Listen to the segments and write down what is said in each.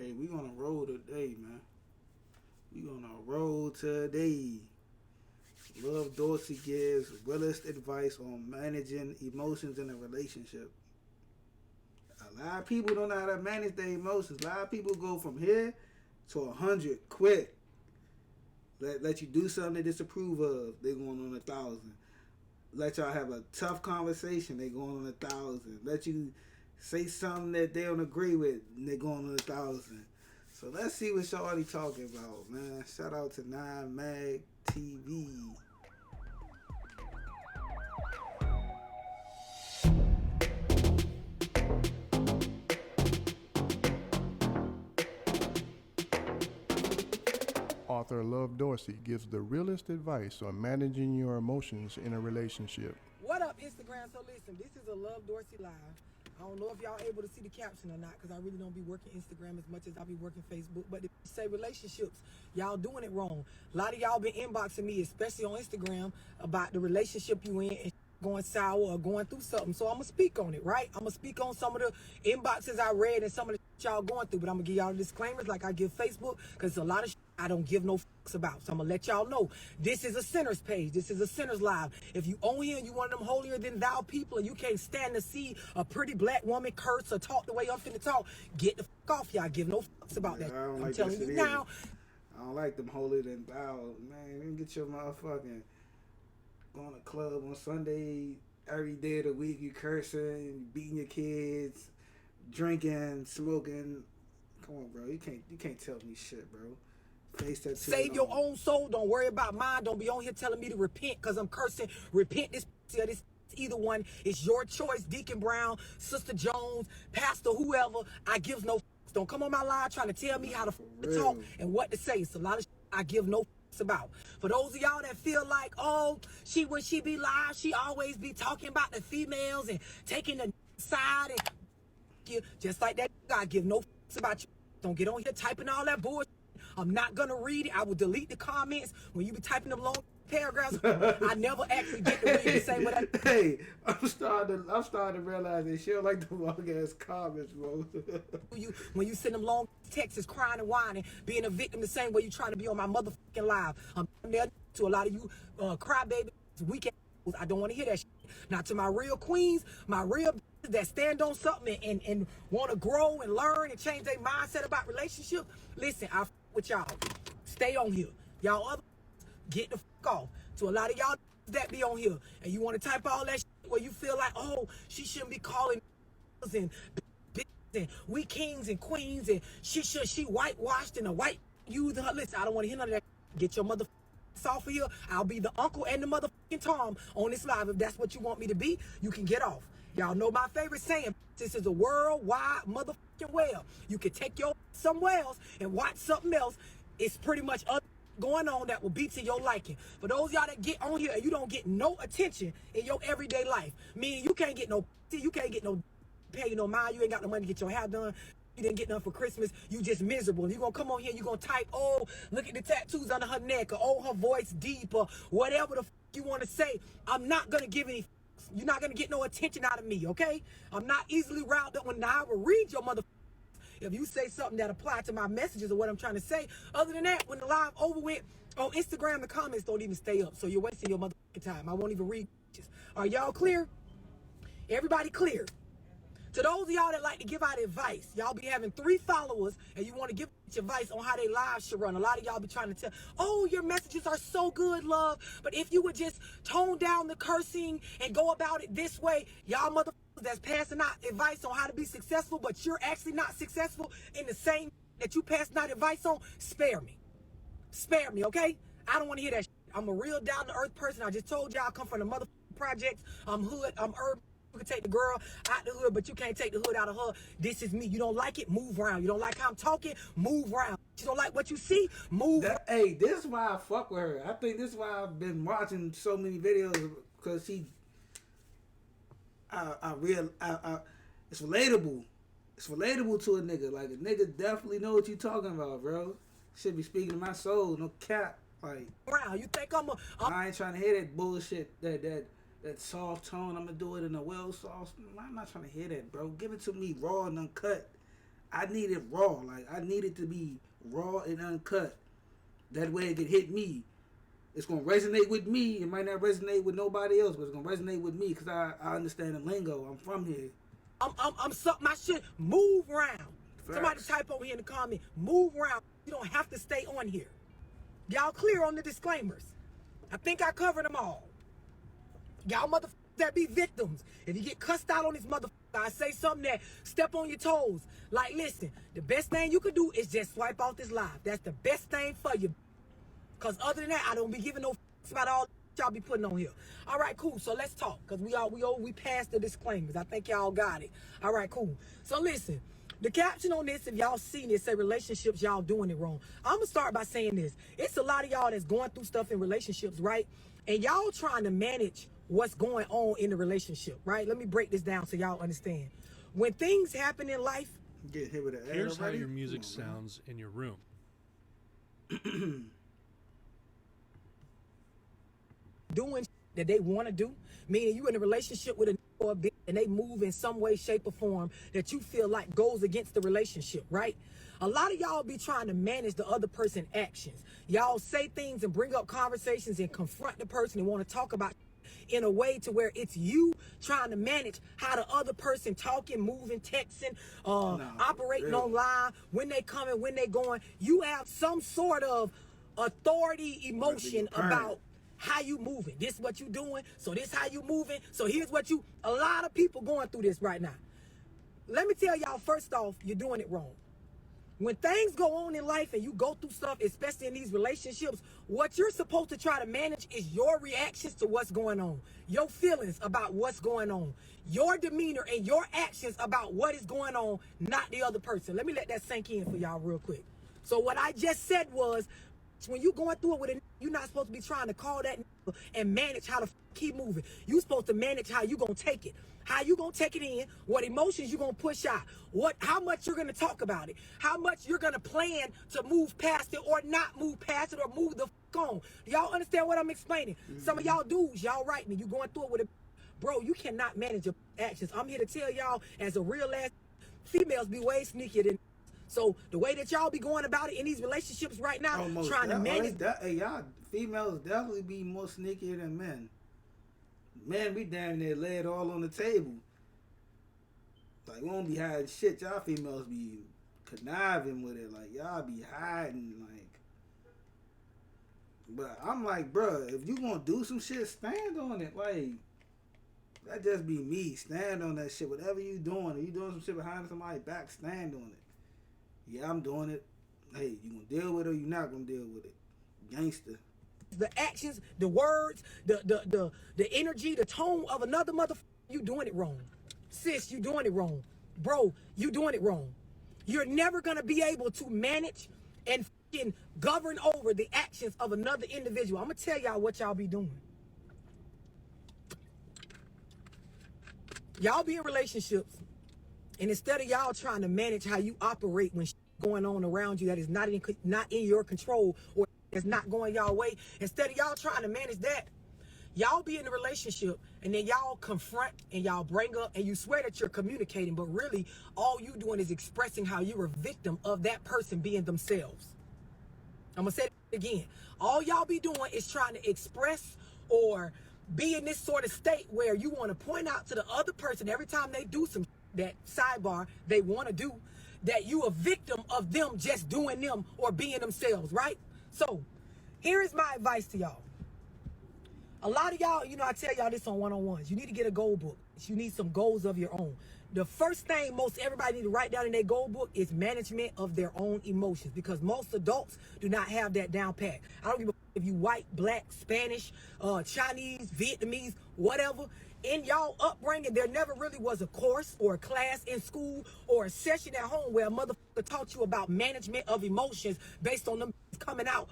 Hey, we gonna roll today, man. We gonna roll today. Love Dorsey gives realist advice on managing emotions in a relationship. A lot of people don't know how to manage their emotions. A lot of people go from here to 100 quick. Let you do something they disapprove of, they going on 1,000. Let y'all have a tough conversation, they going on 1,000. Let you say something that they don't agree with, and they going on 1,000. So let's see what Shorty talking about, man. Shout out to 9 Mag TV. Author Love Dorsey gives the realest advice on managing your emotions in a relationship. What up, Instagram? So listen, this is a Love Dorsey Live. I don't know if y'all able to see the caption or not, because I really don't be working Instagram as much as I be working Facebook. But if you say relationships, y'all doing it wrong. A lot of y'all been inboxing me, especially on Instagram, about the relationship you in and going sour or going through something. So I'm going to speak on it, right? I'm going to speak on some of the inboxes I read and some of the y'all going through. But I'm going to give y'all disclaimers like I give Facebook, because a lot of I don't give no fucks about. So I'm going to let y'all know, this is a sinner's page. This is a sinner's live. If you on here and you one of them holier than thou people and you can't stand to see a pretty black woman curse or talk the way I'm finna talk, get the fuck off. Y'all give no fucks about that. I'm like telling you now. I don't like them holier than thou. Man, you get your motherfucking going to club on Sunday, every day of the week you cursing, beating your kids, drinking, smoking. Come on, bro. You can't tell me shit, bro. Face that. Save your own soul. Don't worry about mine. Don't be on here telling me to repent because I'm cursing. Repent this or this. Either one. It's your choice. Deacon Brown, Sister Jones, Pastor, whoever. I give no fucks. Don't come on my live trying to tell me how to talk and what to say. It's a lot of shit I give no fucks about. For those of y'all that feel like, oh, when she be live, she always be talking about the females and taking the side and just like that. I give no fucks about you. Don't get on here typing all that bullshit. I'm not gonna read it. I will delete the comments when you be typing them long paragraphs. I never actually get to read and say what I. Hey, I'm starting to realize that she don't like the long ass comments, bro. When you send them long texts crying and whining, being a victim the same way you trying to be on my motherfucking live. I'm there to a lot of you crybaby weekend. I don't want to hear that shit. Now to my real queens, my real that stand on something and want to grow and learn and change their mindset about relationships, listen, I with y'all. Stay on here. Y'all other get the fuck off. To a lot of y'all that be on here and you want to type all that shit where you feel like, oh, she shouldn't be calling and we kings and queens and she whitewashed and a white using her. Listen, I don't want to hear none of that. Get your mother off of here. I'll be the uncle and the motherfucking Tom on this live. If that's what you want me to be, you can get off. Y'all know my favorite saying. This is a worldwide motherfucking well. You can take your somewhere else and watch something else. It's pretty much going on that will be to your liking. For those y'all that get on here and you don't get no attention in your everyday life, meaning you can't get no, you can't get no pay, no mind, you ain't got no money to get your hair done. You didn't get nothing for Christmas, you just miserable. And you gonna come on here, you gonna type, oh, look at the tattoos under her neck, or oh, her voice deep, or whatever the you want to say. I'm not gonna give any. You're not gonna get no attention out of me, okay? I'm not easily riled up when I will read your mother. If you say something that apply to my messages or what I'm trying to say. Other than that, when the live over with on Instagram, the comments don't even stay up, so you're wasting your motherfucking time. I won't even read. Are y'all clear? Everybody clear? To those of y'all that like to give out advice, y'all be having 3 followers and you want to give advice on how they lives should run. A lot of y'all be trying to tell, oh, your messages are so good, love, but if you would just tone down the cursing and go about it this way, y'all motherfuckers that's passing out advice on how to be successful, but you're actually not successful in the same that you passing out advice on, spare me. Spare me, okay? I don't want to hear that shit. I'm a real down-to-earth person. I just told y'all I come from the motherfucking projects. I'm hood, I'm urban. You can take the girl out the hood, but you can't take the hood out of her. This is me. You don't like it? Move around. You don't like how I'm talking? Move around. You don't like what you see? Move around. Hey, this is why I fuck with her. I think this is why I've been watching so many videos, because she, it's relatable. It's relatable to a nigga. Like, a nigga definitely know what you talking about, bro. Should be speaking to my soul, no cap. Like, you think I ain't trying to hear that bullshit, that soft tone. I'm gonna do it in a well sauce. I'm not trying to hear that, bro. Give it to me raw and uncut. I need it raw. Like I need it to be raw and uncut. That way it can hit me. It's gonna resonate with me. It might not resonate with nobody else, but it's gonna resonate with me because I understand the lingo. I'm from here. I'm suck my shit. Move around. Facts. Somebody type over here in the comment. Move around. You don't have to stay on here. Y'all clear on the disclaimers? I think I covered them all. Y'all motherfuckers that be victims. If you get cussed out on this motherfucker, I say something that step on your toes. Like, listen, the best thing you could do is just swipe off this live. That's the best thing for you. Because other than that, I don't be giving no fucks about all y'all be putting on here. All right, cool. So let's talk. Because we passed the disclaimers. I think y'all got it. All right, cool. So listen. The caption on this, if y'all seen it, say relationships, y'all doing it wrong. I'm going to start by saying this. It's a lot of y'all that's going through stuff in relationships, right? And y'all trying to manage what's going on in the relationship, right? Let me break this down so y'all understand. When things happen in life, Get hit with an ad Here's how already? your music Come on, man. sounds in your room. doing that they want to do, meaning you in a relationship with a or a bitch and they move in some way, shape, or form that you feel like goes against the relationship, right? A lot of y'all be trying to manage the other person's actions. Y'all say things and bring up conversations and confront the person and want to talk about in a way to where it's you trying to manage how the other person talking, moving, texting, operating real. online, when they coming, when they going. You have some sort of authority emotion parent. about how you moving. This what you doing, so this how you moving. So here's what you, a lot of people going through this right now. Let me tell y'all, first off, you're doing it wrong. When things go on in life and you go through stuff, especially in these relationships, what you're supposed to try to manage is your reactions to what's going on, your feelings about what's going on, your demeanor and your actions about what is going on, not the other person. Let me let that sink in for y'all real quick. So what I just said was, when you going through it with a, you're not supposed to be trying to call that and manage how to keep moving. You supposed to manage how you gonna take it. How you gonna take it in, what emotions you gonna push out, how much you're gonna talk about it, how much you're gonna plan to move past it or not move past it or move the on. Y'all understand what I'm explaining? Some of y'all dudes, y'all right me, you going through it with a, bro, you cannot manage your actions. I'm here to tell y'all, as a real ass, females be way sneakier than. So the way that y'all be going about it in these relationships right now, Almost trying to manage. hey, y'all females definitely be more sneakier than men. Men, we damn near lay it all on the table. Like, we don't be hiding shit. Y'all females be conniving with it. Like, y'all be hiding, like. But I'm like, bruh, if you gonna do some shit, stand on it. Like, that just be me. Stand on that shit. Whatever you doing, if you doing some shit behind somebody's back, stand on it. Yeah, I'm doing it. Hey, you gonna deal with it or you not gonna deal with it? Gangster. The actions, the words, the energy, the tone of another motherfucker, you doing it wrong. Sis, you doing it wrong. Bro, you doing it wrong. You're never gonna be able to manage and fucking govern over the actions of another individual. I'm gonna tell y'all what y'all be doing. Y'all be in relationships, and instead of y'all trying to manage how you operate when going on around you that is not in your control or it's not going y'all way, instead of y'all trying to manage that, y'all be in a relationship and then y'all confront and y'all bring up and you swear that you're communicating, but really all you doing is expressing how you're a victim of that person being themselves. I'm gonna say it again. All y'all be doing is trying to express or be in this sort of state where you want to point out to the other person every time they do some that sidebar they want to do, that you a victim of them just doing them or being themselves, right? So here is my advice to y'all. A lot of y'all, you know, I tell y'all this on one-on-ones. You need to get a goal book. You need some goals of your own. The first thing most everybody need to write down in their goal book is management of their own emotions, because most adults do not have that down pat. I don't give a if you white, black, Spanish, Chinese, Vietnamese, whatever. In y'all upbringing, there never really was a course or a class in school or a session at home where a motherfucker taught you about management of emotions based on them coming out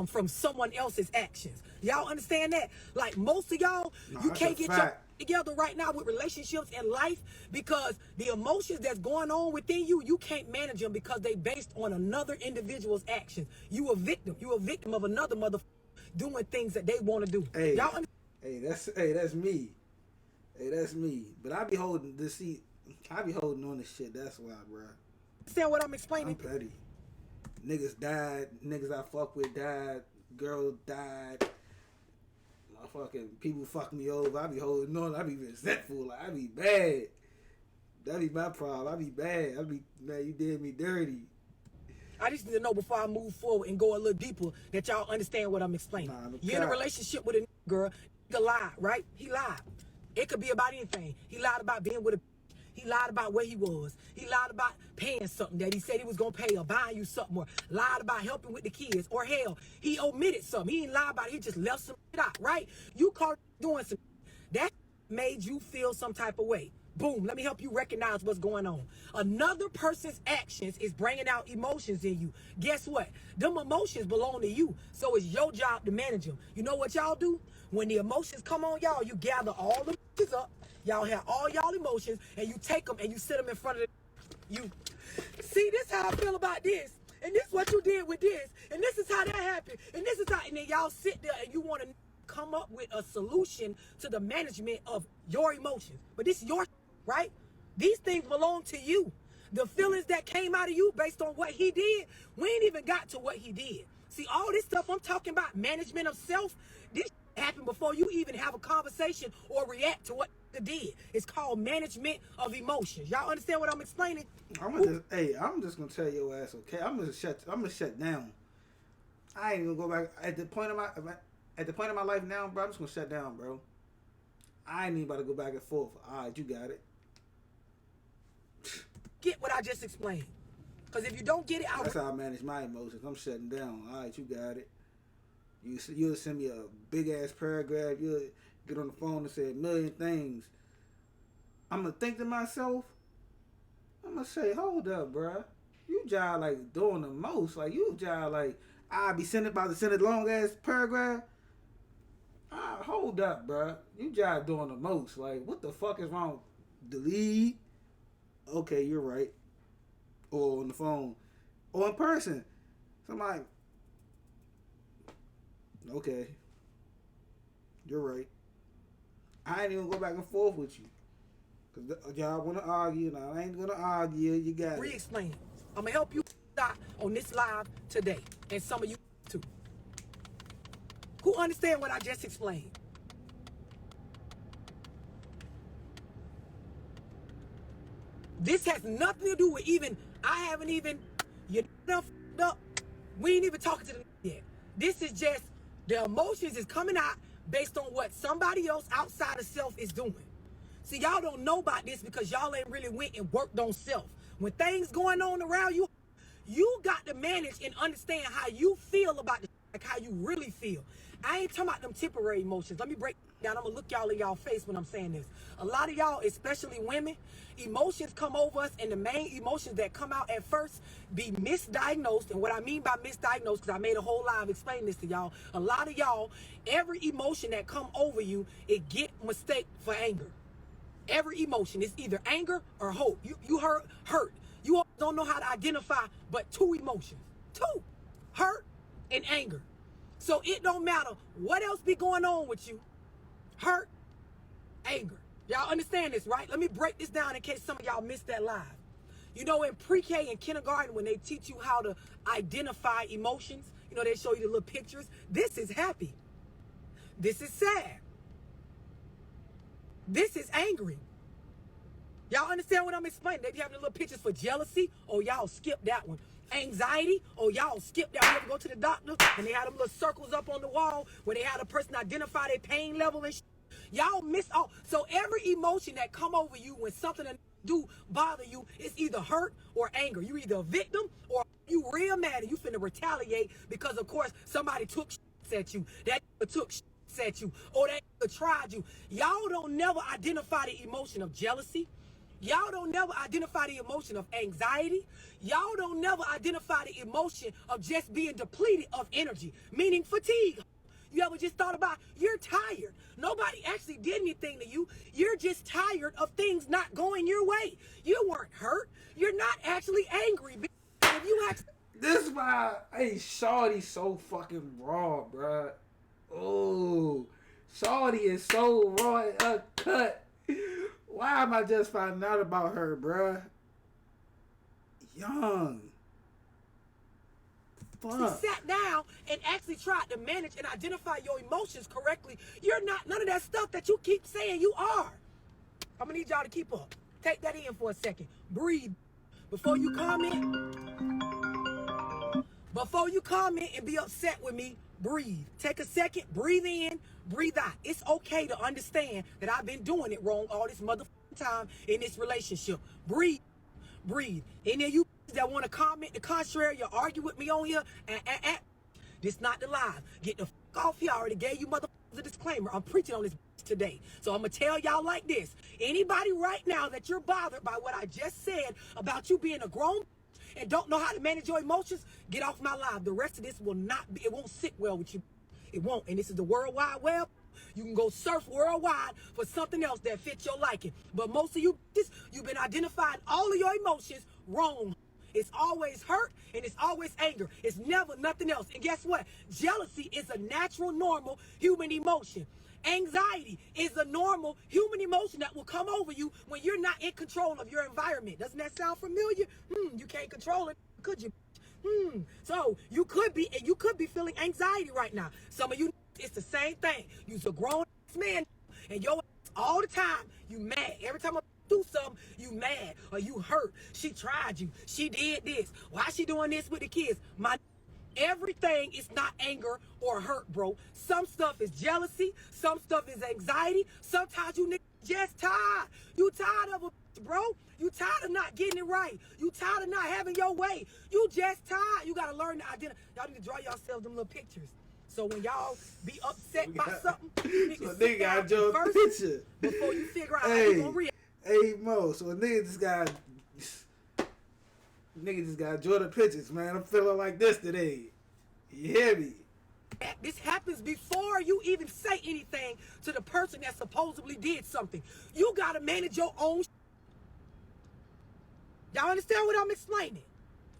from someone else's actions. Y'all understand that? Like, most of y'all, you can't get your together right now with relationships and life because the emotions that's going on within you, you can't manage them because they based on another individual's actions. You a victim. You a victim of another motherfucker doing things that they want to do. Hey, y'all that's me. Hey, that's me. But I be holding this seat. I be holding on to shit. That's why, bro. Understand what I'm I'm explaining? petty. Niggas died. Niggas I fuck with died. Girls died. Fucking people fuck me over. I be holding on. I be resentful. Like I be bad. That be my problem. I be bad. I be man. You did me dirty. I just need to know before I move forward and go a little deeper that y'all understand what I'm explaining. Nah, no You're in a cap. relationship with a girl. Nigga lied, right? He lied. It could be about anything. He lied about being with a. He lied about where he was. He lied about paying something that he said he was gonna pay or buying you something or lied about helping with the kids or hell, he omitted something. He didn't lie about it. He just left some shit out, right? You caught doing some. That made you feel some type of way. Boom, let me help you recognize what's going on. Another person's actions is bringing out emotions in you. Guess what? Them emotions belong to you. So it's your job to manage them. You know what y'all do? When the emotions come on y'all, you gather all the emotions up. Y'all have all y'all emotions and you take them and you sit them in front of you. See, this how I feel about this. And this what you did with this. And this is how that happened. And this is how, and then y'all sit there and you want to come up with a solution to the management of your emotions. But this is your right? These things belong to you. The feelings that came out of you based on what he did, we ain't even got to what he did. See, all this stuff I'm talking about, management of self, this happened before you even have a conversation or react to what he did. It's called management of emotions. Y'all understand what I'm explaining? I'm just gonna tell your ass, okay? I'm gonna shut down. I ain't gonna go back at the point of my life now, bro. I'm just gonna shut down, bro. I ain't even about to go back and forth. All right, you got it. Get what I just explained. Because if you don't get it, That's how I manage my emotions. I'm shutting down. All right, you got it. You'll send me a big ass paragraph. You'll get on the phone and say a million things. I'm gonna think to myself. I'm gonna say, hold up, bruh. You jive like doing the most. Like you jive like I be about to send a long ass paragraph. Hold up, bruh. You jive doing the most. Like what the fuck is wrong? Delete. Okay, you're right. Or on the phone, or in person. Somebody. Okay, you're right. I ain't even go back and forth with you. Cause y'all wanna argue, and I ain't gonna argue. You got it. re-explain it. I'm gonna help you out on this live today, and some of you too. Who understand what I just explained? This has nothing to do with even. I haven't even. You done f***ed up. We ain't even talking to them yet. This is just the emotions is coming out based on what somebody else outside of self is doing. See, y'all don't know about this because y'all ain't really went and worked on self. When things going on around you, you got to manage and understand how you feel about the like how you really feel. I ain't talking about them temporary emotions. Let me break it down. I'm gonna look y'all in y'all face when I'm saying this. A lot of y'all, especially women, emotions come over us, and the main emotions that come out at first be misdiagnosed. And what I mean by misdiagnosed, because I made a whole live explaining this to y'all. A lot of y'all, every emotion that come over you, it get mistaken for anger. Every emotion is either anger or hope. You hurt. You don't know how to identify but two emotions. Two. Hurt and anger. So it don't matter what else be going on with you. Hurt, anger. Y'all understand this, right? Let me break this down in case some of y'all missed that live. You know, in pre-K and kindergarten, when they teach you how to identify emotions, you know, they show you the little pictures. This is happy. This is sad. This is angry. Y'all understand what I'm explaining? They be having the little pictures for jealousy. Oh, y'all skip that one. Anxiety. Oh, y'all skip that. You ever go to the doctor and they had them little circles up on the wall where they had a person identify their pain level and shit. Y'all miss all. So every emotion that come over you when something do bother you, it's either hurt or anger. You either a victim or you real mad and you finna retaliate because of course somebody took shots at you. That took shots at you or that tried you. Y'all don't never identify the emotion of jealousy. Y'all don't never identify the emotion of anxiety. Y'all don't never identify the emotion of just being depleted of energy, meaning fatigue. You ever just thought about you're tired? Nobody actually did anything to you. You're just tired of things not going your way. You weren't hurt. You're not actually angry. If you actually This is why, hey, Shawty so fucking raw, bruh. Oh, Shawty is so raw and uncut. Why am I just finding out about her, bruh? young. Fuck. Sat down and actually tried to manage and identify your emotions correctly, you're not none of that stuff that you keep saying you are. I'm gonna need y'all to keep up. Take that in for a second. Breathe. Before you comment, and be upset with me, breathe. Take a second, breathe in, breathe out. It's okay to understand that I've been doing it wrong all this motherfucking time in this relationship. Breathe. Breathe. Any of you that want to comment the contrary, you argue with me on here, this not the live. Get the fuck off here. I already gave you motherfuckers a disclaimer. I'm preaching on this today. So I'm going to tell y'all like this. Anybody right now that you're bothered by what I just said about you being a grown and don't know how to manage your emotions, get off my live. The rest of this will not be, it won't sit well with you. It won't. And this is the World Wide Web. You can go surf worldwide for something else that fits your liking. But most of you, you've been identifying all of your emotions wrong. It's always hurt and it's always anger. It's never nothing else. And guess what? Jealousy is a natural, normal human emotion. Anxiety is a normal human emotion that will come over you when you're not in control of your environment. Doesn't that sound familiar? You can't control it, could you? So you could be feeling anxiety right now. Some of you, it's the same thing. You're a grown man and your all the time you mad. Every time I do something, you mad or you hurt. She tried you. She did this. Why she doing this with the kids? Everything is not anger or hurt, bro. Some stuff is jealousy. Some stuff is anxiety. Sometimes you niggas just tired. You tired of it, bro. You tired of not getting it right. You tired of not having your way. You just tired. You got to learn to identify. Y'all need to draw yourselves them little pictures. So when y'all be upset by something, you need to sit down first before you figure out how you going to react. Hey, Mo, so a nigga just got draw the pictures, man. I'm feeling like this today. You hear me? This happens before you even say anything to the person that supposedly did something. You got to manage your own. Y'all understand what I'm explaining?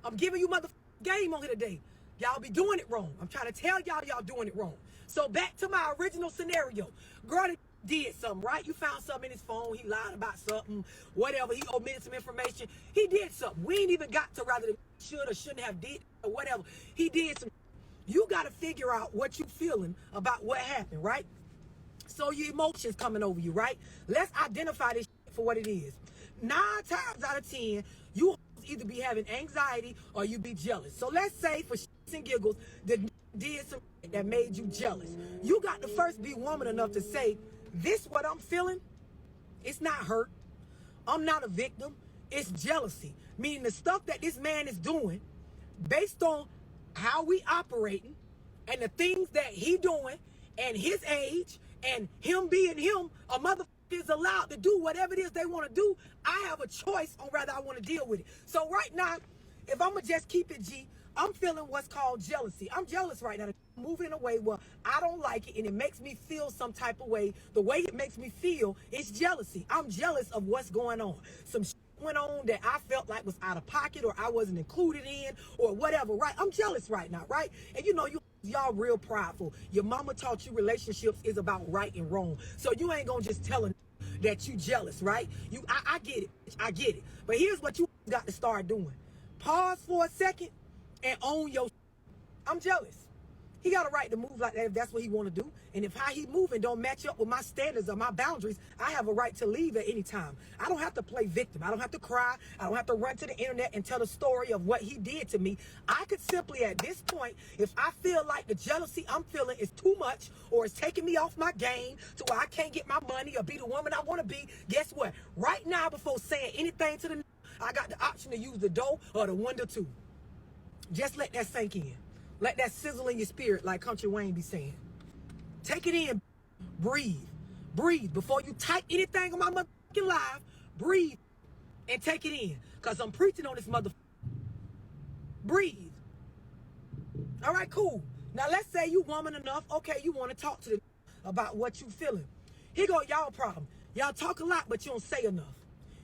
I'm giving you motherfucking game on here today. Y'all be doing it wrong. I'm trying to tell y'all doing it wrong. So back to my original scenario. Girl did something, right? You found something in his phone. He lied about something, whatever. He omitted some information. He did something. We ain't even got to rather than should or shouldn't have did or whatever. He did some. You got to figure out what you feeling about what happened, right? So your emotions coming over you, right? Let's identify this for what it is. 9 times out of 10, you either be having anxiety or you be jealous. So let's say for shits and giggles that did something that made you jealous. You got to first be woman enough to say, this what I'm feeling, it's not hurt. I'm not a victim. It's jealousy. Meaning the stuff that this man is doing based on how we operating and the things that he doing and his age and him being him, a motherfucker is allowed to do whatever it is they want to do. I have a choice on whether I want to deal with it. So right now, if I'm going to just keep it G, I'm feeling what's called jealousy. I'm jealous right now. I'm moving in a way where I don't like it and it makes me feel some type of way. The way it makes me feel is jealousy. I'm jealous of what's going on. Some shit went on that I felt like was out of pocket or I wasn't included in or whatever, right? I'm jealous right now, right? And you know, y'all real prideful. Your mama taught you relationships is about right and wrong. So you ain't gonna just tell her that you jealous, right? I get it. I get it. But here's what you got to start doing. Pause for a second and own your. I'm jealous. He got a right to move like that if that's what he want to do. And if how he moving don't match up with my standards or my boundaries, I have a right to leave at any time. I don't have to play victim. I don't have to cry. I don't have to run to the internet and tell the story of what he did to me. I could simply at this point, if I feel like the jealousy I'm feeling is too much or it's taking me off my game to where I can't get my money or be the woman I want to be, guess what? Right now, before saying anything to the I got the option to use the door or the window too. Just let that sink in. Let that sizzle in your spirit, like Country Wayne be saying. Take it in. Breathe. Breathe. Before you type anything on my motherfucking live, breathe and take it in. Because I'm preaching on this motherfucker. Breathe. All right, cool. Now, let's say you woman enough. Okay, you want to talk to the about what you feeling. Here go y'all problem. Y'all talk a lot, but you don't say enough.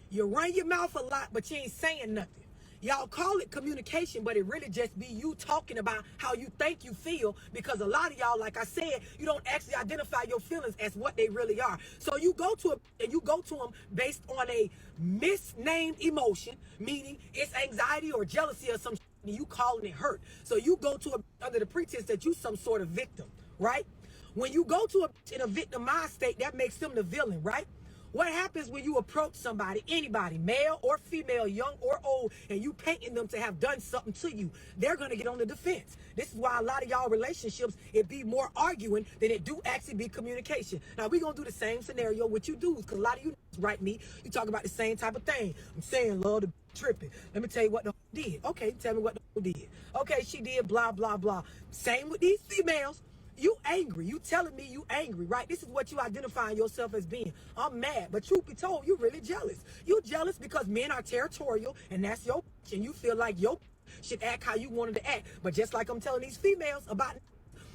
You run your mouth a lot, but you ain't saying nothing. Y'all call it communication, but it really just be you talking about how you think you feel, because a lot of y'all, like I said, you don't actually identify your feelings as what they really are. So you go to and you go to them based on a misnamed emotion, meaning it's anxiety or jealousy or some shit, and you calling it hurt. So you go to under the pretense that you some sort of victim, right? When you go to in a victimized state, that makes them the villain, right? What happens when you approach somebody, anybody, male or female, young or old, and you painting them to have done something to you? They're going to get on the defense. This is why a lot of y'all relationships, it be more arguing than it do actually be communication. Now, we're going to do the same scenario with you dudes, because a lot of you right me, you talk about the same type of thing. I'm saying, love, the tripping. Let me tell you what the did. Okay, tell me what the did. Okay, she did blah, blah, blah. Same with these females. You angry. You telling me you angry, right? This is what you identifying yourself as being. I'm mad. But truth be told, you really jealous. You jealous because men are territorial, and that's your and you feel like your should act how you wanted to act. But just like I'm telling these females about,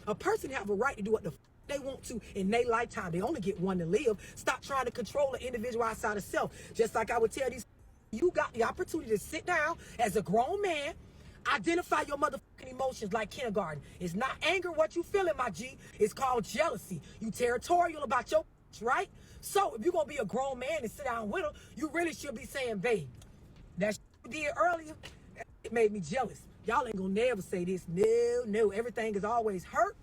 a person have a right to do what the they want to in their lifetime. They only get one to live. Stop trying to control an individual outside of self. Just like I would tell these, you got the opportunity to sit down as a grown man. Identify your motherfucking emotions like kindergarten. It's not anger what you feeling, my G. It's called jealousy. You territorial about your right? So if you're going to be a grown man and sit down with her, you really should be saying, babe, that you did earlier, it made me jealous. Y'all ain't going to never say this. No. Everything is always hurt.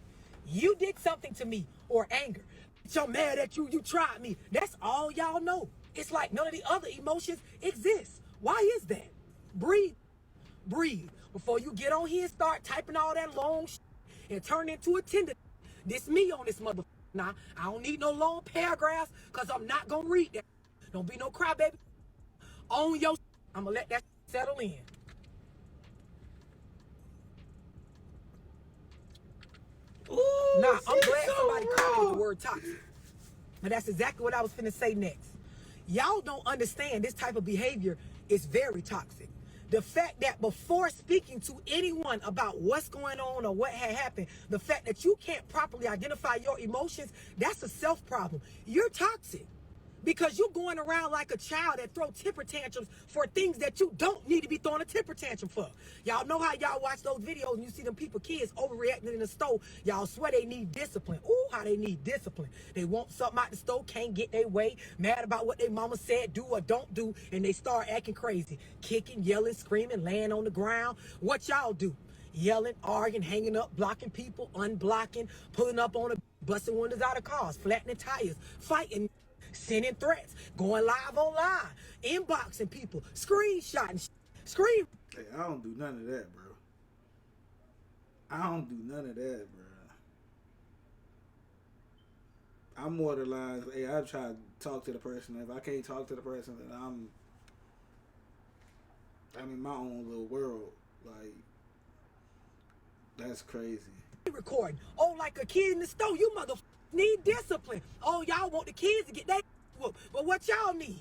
You did something to me, or anger. So mad at you. You tried me. That's all y'all know. It's like none of the other emotions exist. Why is that? Breathe. Breathe. Before you get on here and start typing all that long shit and turn into a tender. This me on this motherfucker. Now, I don't need no long paragraphs, because I'm not going to read that. Don't be no crybaby. Own your shit. I'm going to let that settle in. Ooh, Now, I'm she's glad so somebody called wrong. me the word toxic. But that's exactly what I was finna say next. Y'all don't understand this type of behavior is very toxic. The fact that before speaking to anyone about what's going on or what had happened, the fact that you can't properly identify your emotions, that's a self problem. You're toxic. Because you're going around like a child that throw temper tantrums for things that you don't need to be throwing a temper tantrum for. Y'all know how y'all watch those videos and you see them people, kids overreacting in the store. Y'all swear they need discipline. Ooh, how they need discipline. They want something out the store, can't get their way, mad about what their mama said, do or don't do, and they start acting crazy. Kicking, yelling, screaming, laying on the ground. What y'all do? Yelling, arguing, hanging up, blocking people, unblocking, pulling up on a busting windows out of cars, flattening tires, fighting, sending threats, going live online, inboxing people, screenshotting, screen. Hey, I don't do none of that, bro. I don't do none of that, bro. I'm more the lines. Hey, I try to talk to the person. If I can't talk to the person, then I'm in my own little world. Like, that's crazy. Recording. Oh, like a kid in the store, you motherfuckers need discipline. Oh, y'all want the kids to get that whoop, but what y'all need?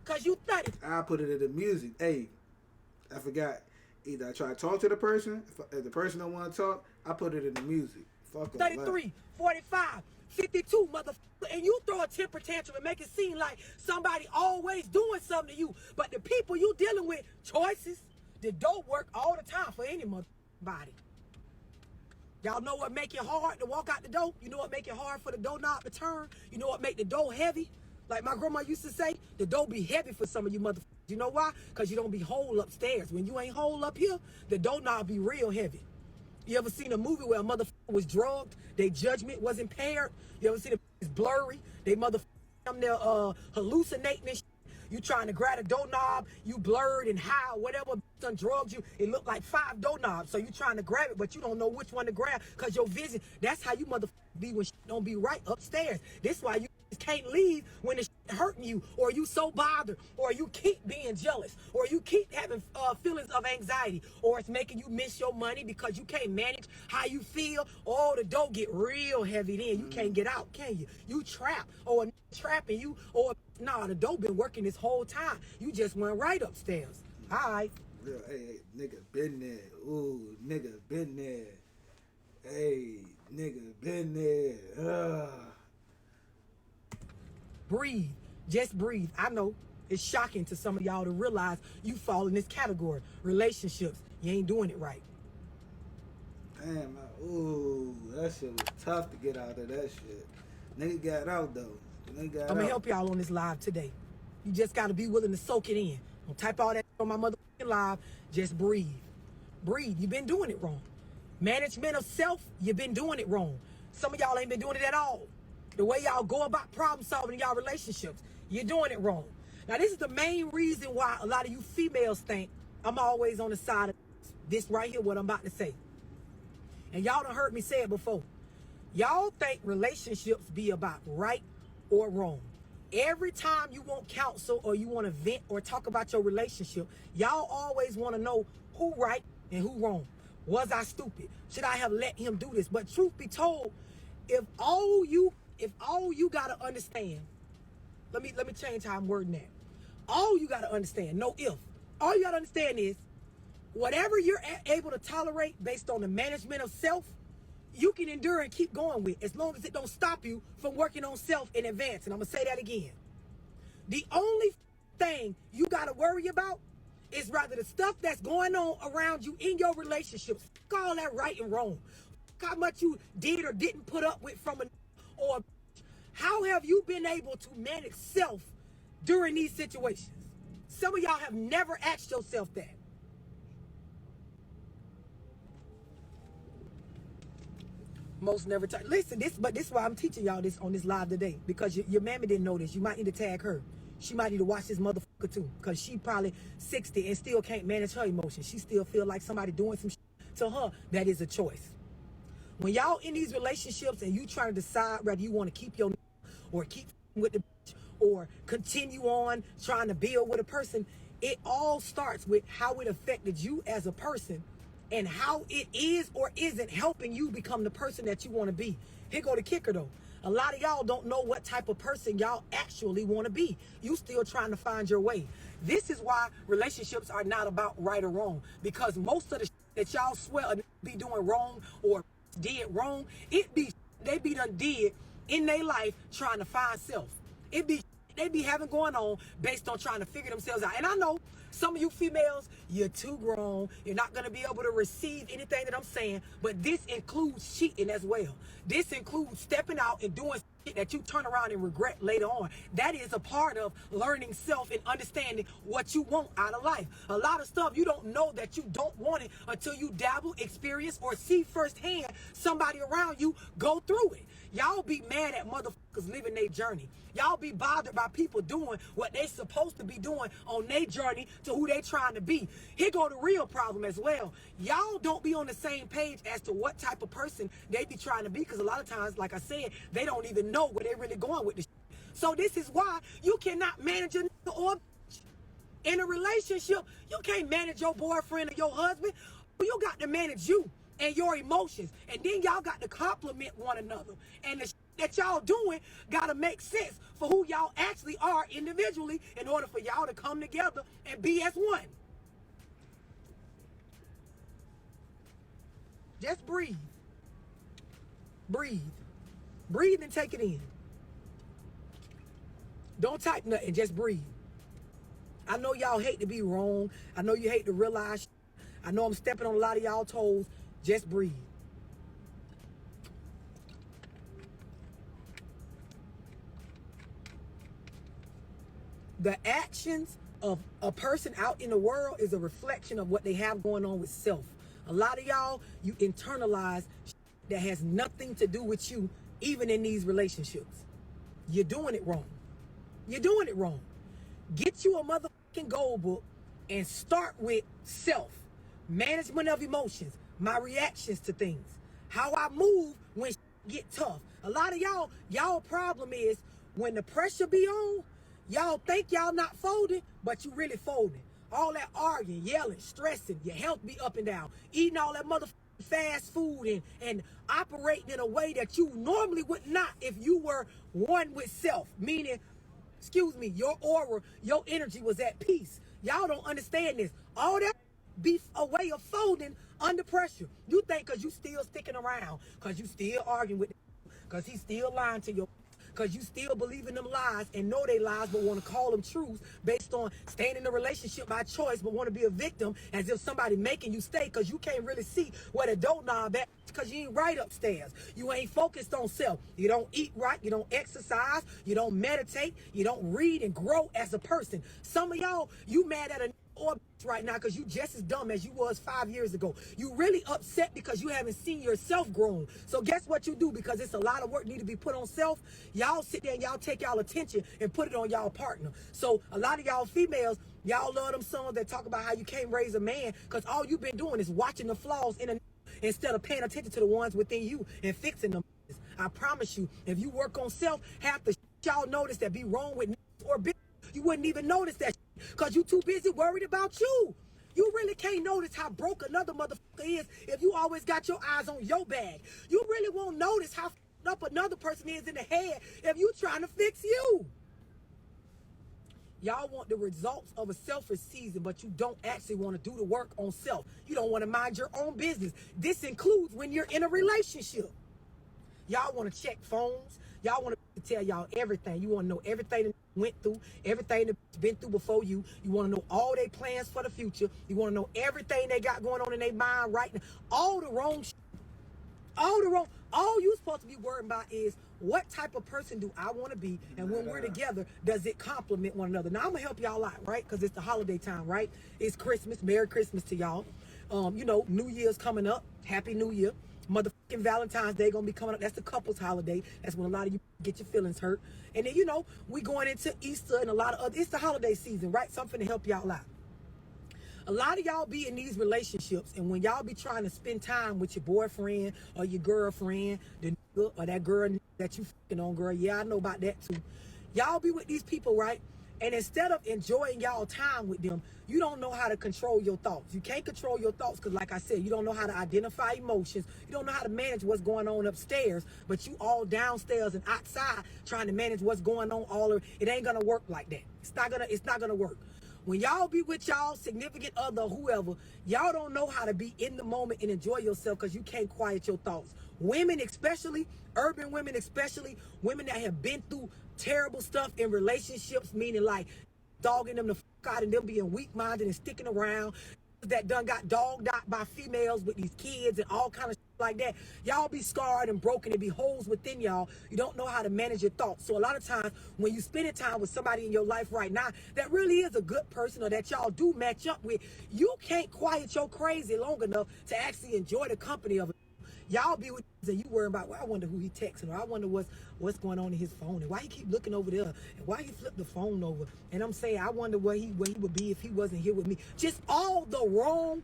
Cause you 30. I put it in the music. Hey, I forgot. Either I try to talk to the person. If the person don't want to talk, I put it in the music. Fuck all that. 33, 45, 52, motherfucker, and you throw a temper tantrum and make it seem like somebody always doing something to you. But the people you dealing with, choices, the dough work all the time for any body. Y'all know what make it hard to walk out the door? You know what make it hard for the doorknob to turn? You know what make the door heavy? Like my grandma used to say, the door be heavy for some of you motherfuckers. You know why? Because you don't be whole upstairs. When you ain't whole up here, the doorknob be real heavy. You ever seen a movie where a motherfucker was drugged, their judgment was impaired? You ever seen it's blurry, they motherfucker they're hallucinating and shit? You trying to grab a doorknob, you blurred and high, whatever done drugged you, it looked like 5 doorknobs. So you trying to grab it, but you don't know which one to grab because your vision, that's how you motherfuckers be when shit don't be right upstairs. This why you can't leave when it's hurting you, or you so bothered, or you keep being jealous, or you keep having feelings of anxiety, or it's making you miss your money because you can't manage how you feel. Oh, the dough get real heavy then. You can't get out, can you? You trap, or a trapping you, or nah, the dough been working this whole time. You just went right upstairs. All right. Real, hey, nigga been there. Ooh, nigga been there. Hey, nigga been there. Breathe. Just breathe. I know. It's shocking to some of y'all to realize you fall in this category. Relationships, you ain't doing it right. Damn, ooh, that shit was tough to get out of that shit. Nigga got out though. Nigga got I'm gonna out. help y'all on this live today. You just gotta be willing to soak it in. Don't type all that on my motherfucking live. Just breathe. Breathe. You've been doing it wrong. Management of self, you've been doing it wrong. Some of y'all ain't been doing it at all. The way y'all go about problem solving in y'all relationships, you're doing it wrong. Now, this is the main reason why a lot of you females think I'm always on the side of this right here, what I'm about to say. And y'all done heard me say it before. Y'all think relationships be about right or wrong. Every time you want counsel or you want to vent or talk about your relationship, y'all always want to know who right and who wrong. Was I stupid? Should I have let him do this? But truth be told, if all you gotta understand, let me change how I'm wording that. All you gotta understand, no if. All you gotta understand is whatever you're able to tolerate based on the management of self, you can endure and keep going with, as long as it don't stop you from working on self in advance. And I'm gonna say that again. The only thing you gotta worry about is rather the stuff that's going on around you in your relationships. Fuck all that right and wrong. Fuck how much you did or didn't put up with from a or how have you been able to manage self during these situations? Some of y'all have never asked yourself that. Most never listen, this is why I'm teaching y'all this on this live today, because your mammy didn't know this. You might need to tag her. She might need to watch this motherfucker too, because she probably 60 and still can't manage her emotions. She still feel like somebody doing some shit to her. That is a choice. When y'all in these relationships and you trying to decide whether you want to keep your or keep with the or continue on trying to build with a person, it all starts with how it affected you as a person and how it is or isn't helping you become the person that you want to be. Here go the kicker though. A lot of y'all don't know what type of person y'all actually want to be. You still trying to find your way. This is why relationships are not about right or wrong, because most of the that y'all swear be doing wrong or did wrong, they be done did in their life trying to find self. They be having going on based on trying to figure themselves out. And I know some of you females, you're too grown. You're not going to be able to receive anything that I'm saying. But this includes cheating as well. This includes stepping out and doing shit that you turn around and regret later on. That is a part of learning self and understanding what you want out of life. A lot of stuff you don't know that you don't want it until you dabble, experience, or see firsthand somebody around you go through it. Y'all be mad at motherfuckers living their journey. Y'all be bothered by people doing what they supposed to be doing on their journey to who they trying to be. Here go the real problem as well. Y'all don't be on the same page as to what type of person they be trying to be, because a lot of times, like I said, they don't even know where they really going with this shit. So this is why you cannot manage a nigga or a bitch. In a relationship, you can't manage your boyfriend or your husband. You got to manage you and your emotions. And then y'all got to compliment one another. And the shit that y'all doing got to make sense for who y'all actually are individually in order for y'all to come together and be as one. Just breathe. Breathe. Breathe and take it in. Don't type nothing, just breathe. I know y'all hate to be wrong. I know you hate to realize shit. I know I'm stepping on a lot of y'all toes. Just breathe. The actions of a person out in the world is a reflection of what they have going on with self. A lot of y'all, you internalize shit that has nothing to do with you, even in these relationships. You're doing it wrong. You're doing it wrong. Get you a motherfucking goal book and start with self. Management of emotions, my reactions to things, how I move when get tough. A lot of y'all problem is when the pressure be on, y'all think y'all not folding, but you really folding. All that arguing, yelling, stressing, your health be up and down, eating all that motherfucking fast food and operating in a way that you normally would not if you were one with self, meaning, excuse me, your aura, your energy was at peace. Y'all don't understand this. All that be a way of folding under pressure. You think because you still sticking around, because you still arguing with, because he's still lying to you, because you still believe in them lies and know they lies but want to call them truths based on staying in a relationship by choice but want to be a victim as if somebody making you stay because you can't really see where the door knob at because you ain't right upstairs. You ain't focused on self. You don't eat right. You don't exercise. You don't meditate. You don't read and grow as a person. Some of y'all, you mad at a or right now because you just as dumb as you was 5 years ago. You really upset because you haven't seen yourself grown. So guess what you do? Because it's a lot of work need to be put on self. Y'all sit there and y'all take y'all attention and put it on y'all partner. So a lot of y'all females, y'all love them songs that talk about how you can't raise a man because all you've been doing is watching the flaws in a instead of paying attention to the ones within you and fixing them. I promise you, if you work on self, half the y'all notice that be wrong with or bitch, you wouldn't even notice that because you too busy worried about you. You really can't notice how broke another motherfucker is if you always got your eyes on your bag. You really won't notice how up another person is in the head if you trying to fix you. Y'all want the results of a selfish season, but you don't actually want to do the work on self. You don't want to mind your own business. This includes when you're in a relationship. Y'all want to check phones. Y'all want to tell y'all everything. You want to know everything that went through, everything that's been through before you. You want to know all their plans for the future. You want to know everything they got going on in their mind right now. All the wrong shit. All you supposed to be worried about is what type of person do I want to be, and when we're together, does it complement one another? Now I'm gonna help y'all out, right? Because it's the holiday time, right? It's Christmas. Merry Christmas to y'all. You know, New Year's coming up. Happy New Year. Motherfucking Valentine's Day gonna be coming up. That's the couples holiday. That's when a lot of you get your feelings hurt. And then, you know, we going into Easter and a lot of other. It's the holiday season, right? Something to help y'all out. A lot of y'all be in these relationships, and when y'all be trying to spend time with your boyfriend or your girlfriend, the nigga or that girl that you fucking on, girl, yeah, I know about that too. Y'all be with these people, right? And instead of enjoying y'all time with them, you don't know how to control your thoughts. You can't control your thoughts because, like I said, you don't know how to identify emotions. You don't know how to manage what's going on upstairs, but you all downstairs and outside trying to manage what's going on all over. It ain't gonna work like that. It's not gonna work. When y'all be with y'all significant other, whoever, y'all don't know how to be in the moment and enjoy yourself because you can't quiet your thoughts. Women especially, urban women especially, women that have been through terrible stuff in relationships, meaning like dogging them the fuck out and them being weak-minded and sticking around, that done got dogged out by females with these kids and all kind of shit like that. Y'all be scarred and broken and be holes within y'all. You don't know how to manage your thoughts. So a lot of times when you spending time with somebody in your life right now that really is a good person or that y'all do match up with, you can't quiet your crazy long enough to actually enjoy the company of it. Y'all be with and you worry about, well, I wonder who he texting, or I wonder what's going on in his phone, and why he keep looking over there, and why he flipped the phone over. And I'm saying, I wonder where he would be if he wasn't here with me. Just all the wrong.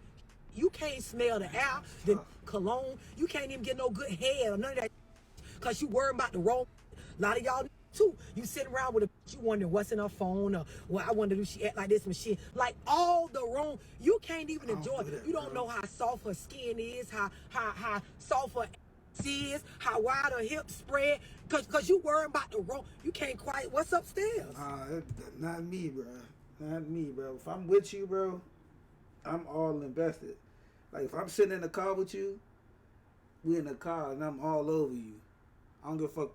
You can't smell the air, the cologne. You can't even get no good head or none of that because you worry about the wrong. A lot of y'all too. You sitting around with a you wondering what's in her phone, or well, I wonder if she act like this when she like all the wrong. You can't even enjoy it. You don't know how soft her skin is, how soft her ass is, how wide her hips spread, cause you worrying about the wrong. You can't quiet what's upstairs. Not me, bro. Not me, bro. If I'm with you, bro, I'm all invested. Like if I'm sitting in the car with you, we in the car and I'm all over you. I don't give a fuck.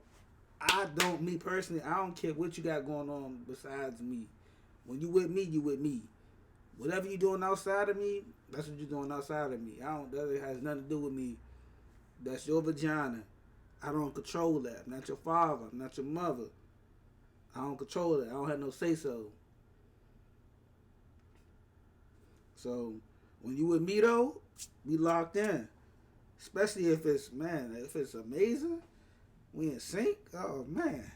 Me personally, I don't care what you got going on besides me. When you with me, you with me. Whatever you doing outside of me, that's what you're doing outside of me. That has nothing to do with me. That's your vagina. I don't control that. I'm not your father. I'm not your mother. I don't control that. I don't have no say so. So when you with me though, we locked in. Especially if it's amazing. We in sync? Oh, man.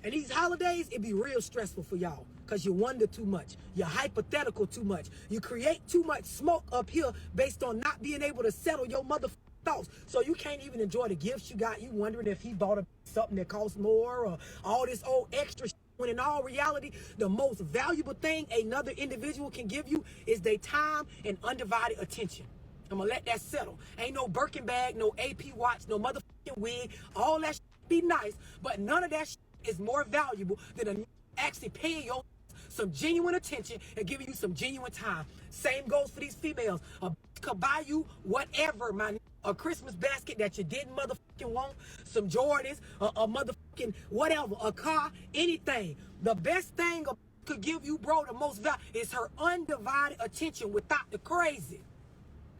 And these holidays, it be real stressful for y'all because you wonder too much. You're hypothetical too much. You create too much smoke up here based on not being able to settle your motherfucking thoughts. So you can't even enjoy the gifts you got. You wondering if he bought something that costs more or all this old extra shit. When in all reality, the most valuable thing another individual can give you is their time and undivided attention. I'm gonna let that settle. Ain't no Birkin bag, no AP watch, no motherfucking wig. All that shit be nice, but none of that shit is more valuable than actually paying your some genuine attention and giving you some genuine time. Same goes for these females. A could buy you whatever, man. A Christmas basket that you didn't motherfucking want, some Jordans, a motherfucking whatever, a car, anything. The best thing a could give you, bro, the most value is her undivided attention without the crazy.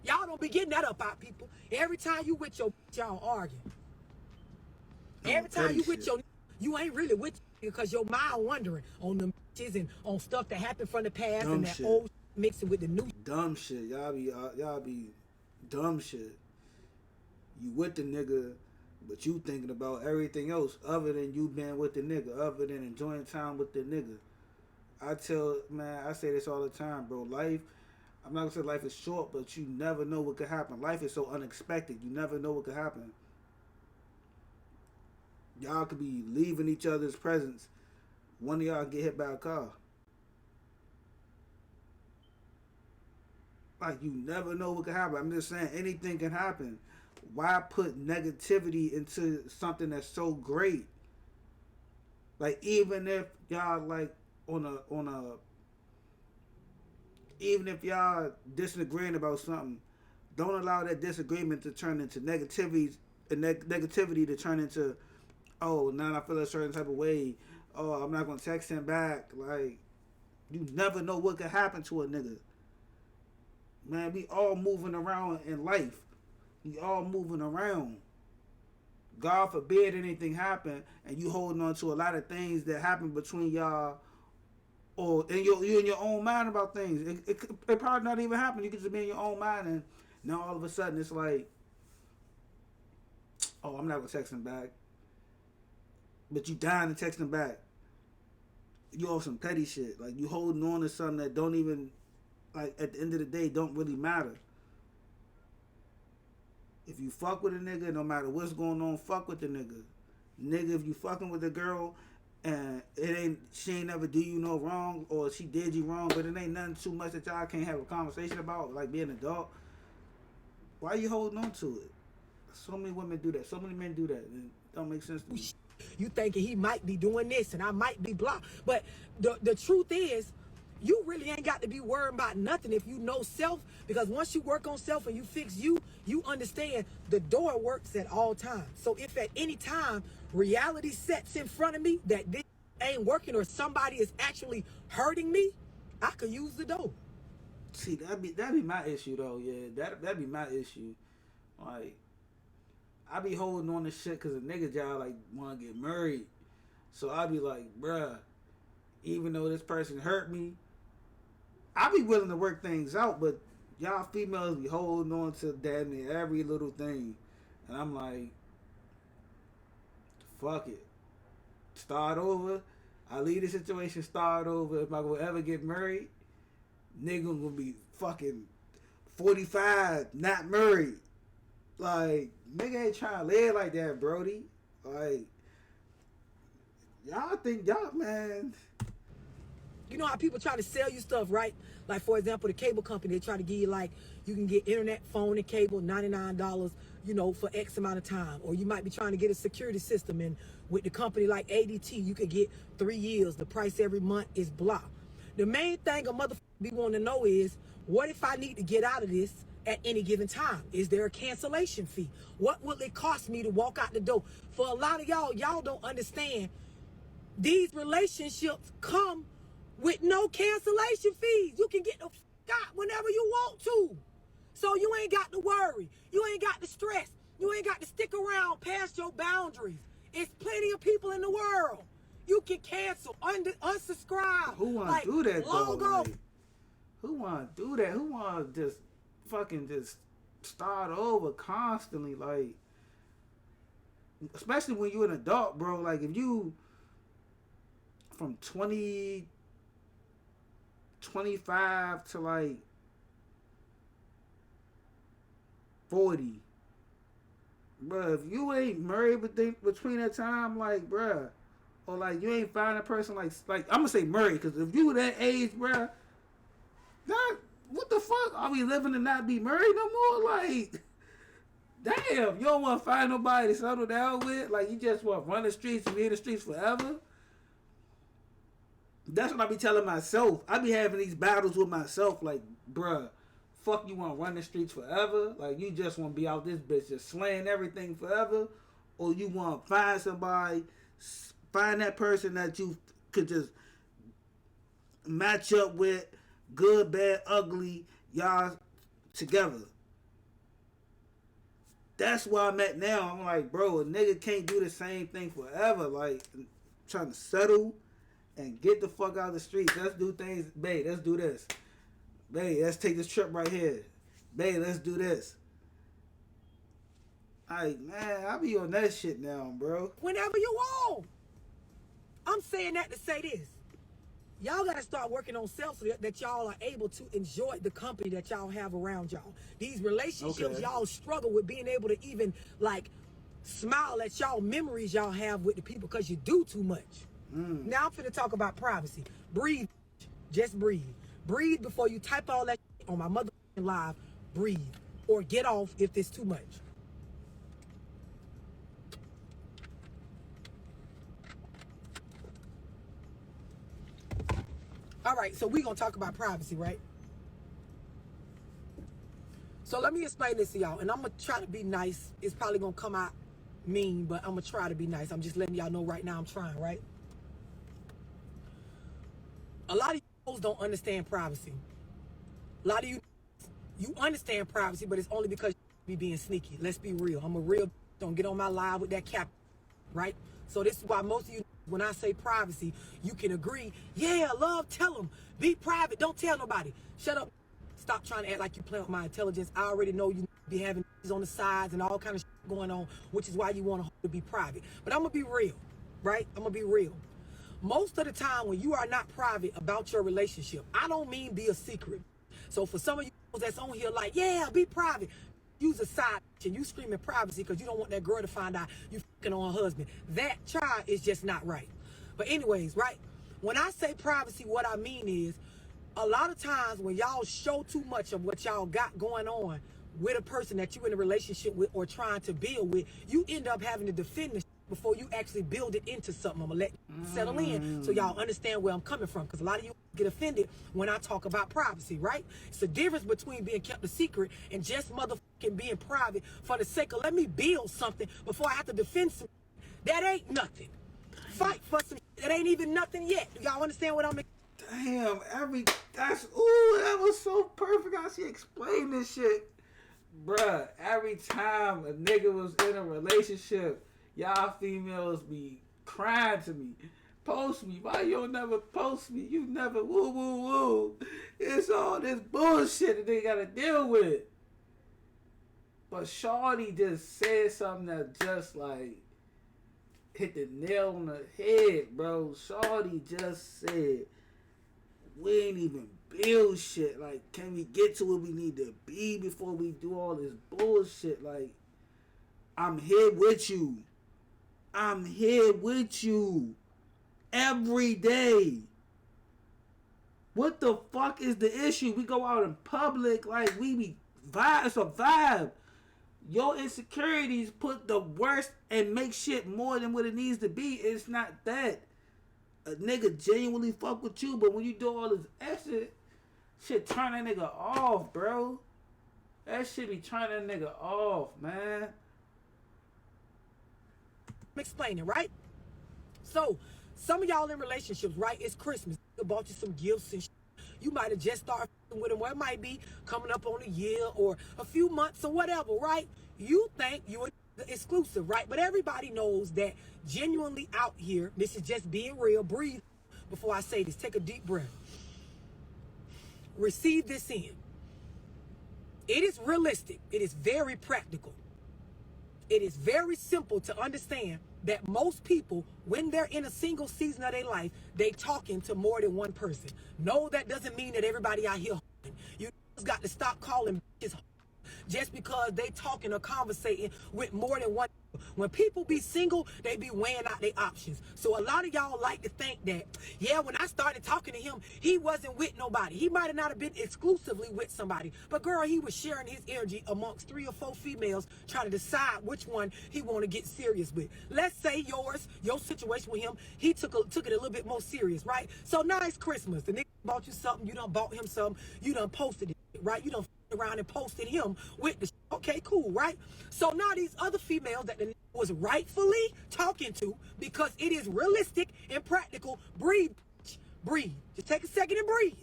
Y'all don't be getting that up out, people. Every time you with your y'all arguing. Every time you with your, you ain't really with because your mind wandering on them bitches and on stuff that happened from the past Dumb and that shit. old mixing with the new. Dumb shit. Y'all be dumb shit. You with the nigga, but you thinking about everything else other than you being with the nigga, other than enjoying time with the nigga. I say this all the time, bro. Life, I'm not gonna say life is short, but you never know what could happen. Life is so unexpected. You never know what could happen. Y'all could be leaving each other's presence. One of y'all get hit by a car. Like, you never know what could happen. I'm just saying, anything can happen. Why put negativity into something that's so great? Like, even if y'all like even if y'all disagreeing about something, don't allow that disagreement to turn into negativity and negativity to turn into, oh, now I feel a certain type of way. Oh, I'm not gonna text him back. Like, you never know what could happen to a nigga. Man, we all moving around in life. We all moving around. God forbid anything happen, and you holding on to a lot of things that happen between y'all, or you in your own mind about things. It probably not even happen. You could just be in your own mind, and now all of a sudden it's like, oh, I'm not gonna text him back. But you dying to text him back. You on some petty shit. Like, you holding on to something that don't even, like, at the end of the day, don't really matter. If you fuck with a nigga, no matter what's going on, fuck with the nigga. Nigga, if you fucking with a girl and she ain't never do you no wrong, or she did you wrong, but it ain't nothing too much that y'all can't have a conversation about, like being an adult, why you holding on to it? So many women do that. So many men do that. It don't make sense to me. You thinking he might be doing this and I might be blocked. But the truth is, you really ain't got to be worried about nothing if you know self, because once you work on self and you fix you understand the door works at all times. So if at any time reality sets in front of me that this ain't working or somebody is actually hurting me, I could use the door. See, that'd be my issue though. Yeah, that'd be my issue. Like, I be holding on to shit because a nigga y'all like want to get married. So I be like, bruh, even though this person hurt me, I be willing to work things out, but y'all females be holding on to damn near every little thing. And I'm like, fuck it. Start over. I leave the situation, start over. If I will ever get married, nigga gonna be fucking 45, not married. Like, nigga ain't trying to live like that, Brody. Like, y'all think y'all, man. You know how people try to sell you stuff, right? Like, for example, the cable company, they try to give you, like, you can get internet, phone, and cable, $99, you know, for X amount of time. Or you might be trying to get a security system, and with the company like ADT, you could get 3 years. The price every month is blah. The main thing a motherfucker be wanting to know is, what if I need to get out of this at any given time? Is there a cancellation fee? What will it cost me to walk out the door? For a lot of y'all don't understand, these relationships come with no cancellation fees. You can get the fuck out whenever you want to. So you ain't got to worry. You ain't got to stress. You ain't got to stick around past your boundaries. It's plenty of people in the world. You can cancel, unsubscribe. Who want to do that, though? Like, who want to do that? Who want to just fucking just start over constantly? Like, especially when you're an adult, bro. Like, if you from 25 to like 40, bruh, if you ain't married between that time, like, bruh, or like you ain't find a person like I'm gonna say married, because if you that age, bruh, not what the fuck, are we living to not be married no more? Like, damn, you don't want to find nobody to settle down with. Like, you just want to run the streets and be in the streets forever. That's what I be telling myself. I be having these battles with myself, like, bruh, fuck you want to run the streets forever? Like you just want to be out this bitch just slaying everything forever? Or you want to find somebody, find that person that you could just match up with, good, bad, ugly, y'all together. That's where I'm at now. I'm like, bro, a nigga can't do the same thing forever. Like, trying to settle and get the fuck out of the streets. Let's do things, babe, let's do this. Babe, let's take this trip right here. Babe, let's do this. Like, man, I be on that shit now, bro. Whenever you want. I'm saying that to say this. Y'all got to start working on self so that y'all are able to enjoy the company that y'all have around y'all. These relationships, y'all struggle with being able to even, like, smile at y'all memories y'all have with the people because you do too much. Now I'm finna talk about privacy. Breathe. Just breathe. Breathe before you type all that shit on my motherfucking live. Breathe. Or get off if it's too much. All right, so we're going to talk about privacy, right? So let me explain this to y'all, and I'm going to try to be nice. It's probably going to come out mean, but I'm going to try to be nice. I'm just letting y'all know right now I'm trying, right? A lot of you folks don't understand privacy. A lot of you understand privacy, but it's only because you be being sneaky. Let's be real. I'm a real, don't get on my live with that cap, right? So this is why most of you, when I say privacy, you can agree, yeah, love, tell them. Be private, don't tell nobody. Shut up. Stop trying to act like you play with my intelligence. I already know you be having these on the sides and all kind of shit going on, which is why you want to be private. But I'm going to be real, right? I'm going to be real. Most of the time when you are not private about your relationship, I don't mean be a secret. So for some of you that's on here like, yeah, be private. Use a side and you screaming privacy because you don't want that girl to find out you fucking on her husband. That child is just not right. But anyways, right? When I say privacy, what I mean is a lot of times when y'all show too much of what y'all got going on with a person that you in a relationship with or trying to build with, you end up having to defend the before you actually build it into something. I'm gonna let you settle in so y'all understand where I'm coming from, because a lot of you get offended when I talk about privacy, right? It's the difference between being kept a secret and just motherfucking being private for the sake of let me build something before I have to defend some. That ain't nothing. Fight for some. That ain't even nothing yet. Do y'all understand what I'm? Damn, that was so perfect how she explained this shit. Bruh, every time a nigga was in a relationship, y'all females be crying to me. Post me. Why you don't never post me? You never woo woo woo. It's all this bullshit that they gotta deal with. But Shawty just said something that just like hit the nail on the head, bro. Shawty just said, we ain't even build shit. Like, can we get to where we need to be before we do all this bullshit? Like, I'm here with you. I'm here with you every day. What the fuck is the issue? We go out in public like we be vibe. It's a vibe. Your insecurities put the worst and make shit more than what it needs to be. It's not that. A nigga genuinely fuck with you, but when you do all this extra shit, turn that nigga off, bro. That shit be turning that nigga off, man. I'm explaining, right? So, some of y'all in relationships, right? It's Christmas. They bought you some gifts and shit. You might have just started with them, or it might be coming up on a year or a few months or whatever, right? You think you're exclusive, right? But everybody knows that genuinely out here, this is just being real. Breathe before I say this. Take a deep breath. Receive this in. It is realistic. It is very practical. It is very simple to understand that most people, when they're in a single season of their life, they talking to more than one person. No, that doesn't mean that everybody out here. You just got to stop calling bitches just because they talking or conversating with more than one. When people be single, they be weighing out their options. So a lot of y'all like to think that, yeah, when I started talking to him, he wasn't with nobody. He might have not have been exclusively with somebody. But girl, he was sharing his energy amongst 3 or 4 females trying to decide which one he want to get serious with. Let's say your situation with him, he took it a little bit more serious, right? So now it's Christmas. The nigga bought you something, you done bought him something, you done posted it, right? You done around and posted him with the okay, cool, right? So now these other females that the nigga was rightfully talking to, because it is realistic and practical, breathe, breathe. Just take a second and breathe.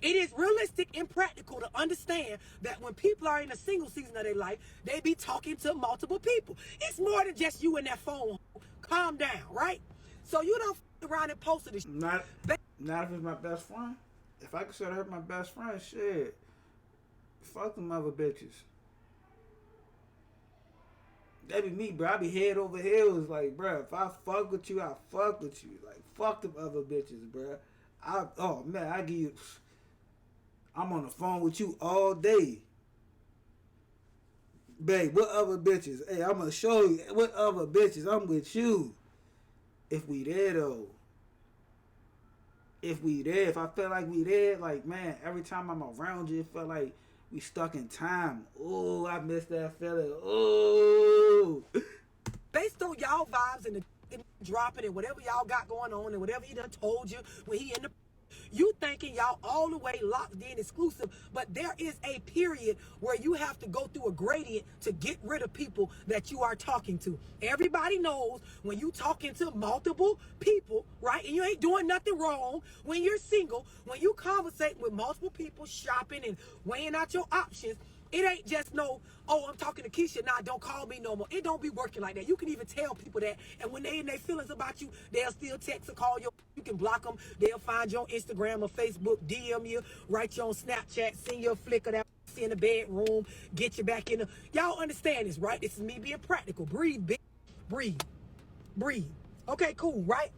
It is realistic and practical to understand that when people are in a single season of their life, they be talking to multiple people. It's more than just you and that phone. Calm down, right? So you don't f around and posted this. Not if it's my best friend. If I consider her my best friend, shit. Fuck them other bitches. That be me, bro. I be head over heels, like, bro. If I fuck with you, I fuck with you. Like, fuck them other bitches, bro. Oh man, I give you. I'm on the phone with you all day. Babe, what other bitches? Hey, I'm going to show you what other bitches. I'm with you. If we there, though. If we there. If I feel like we there, like, man, every time I'm around you, it feel like we stuck in time. Oh, I miss that feeling. Oh. Based on y'all vibes and the dropping and whatever y'all got going on and whatever he done told you when he in the... You thinking y'all all the way locked in exclusive, but there is a period where you have to go through a gradient to get rid of people that you are talking to. Everybody knows when you talking to multiple people, right? And you ain't doing nothing wrong when you're single, when you conversate with multiple people, shopping and weighing out your options. It ain't just no, oh, I'm talking to Keisha, nah, don't call me no more. It don't be working like that. You can even tell people that, and when they in their feelings about you, they'll still text or call you. You can block them. They'll find you on Instagram or Facebook, DM you, write you on Snapchat, send you a flick of that in the bedroom, get you back in the... Y'all understand this, right? This is me being practical. Breathe, bitch. Breathe. Breathe. Okay, cool, right?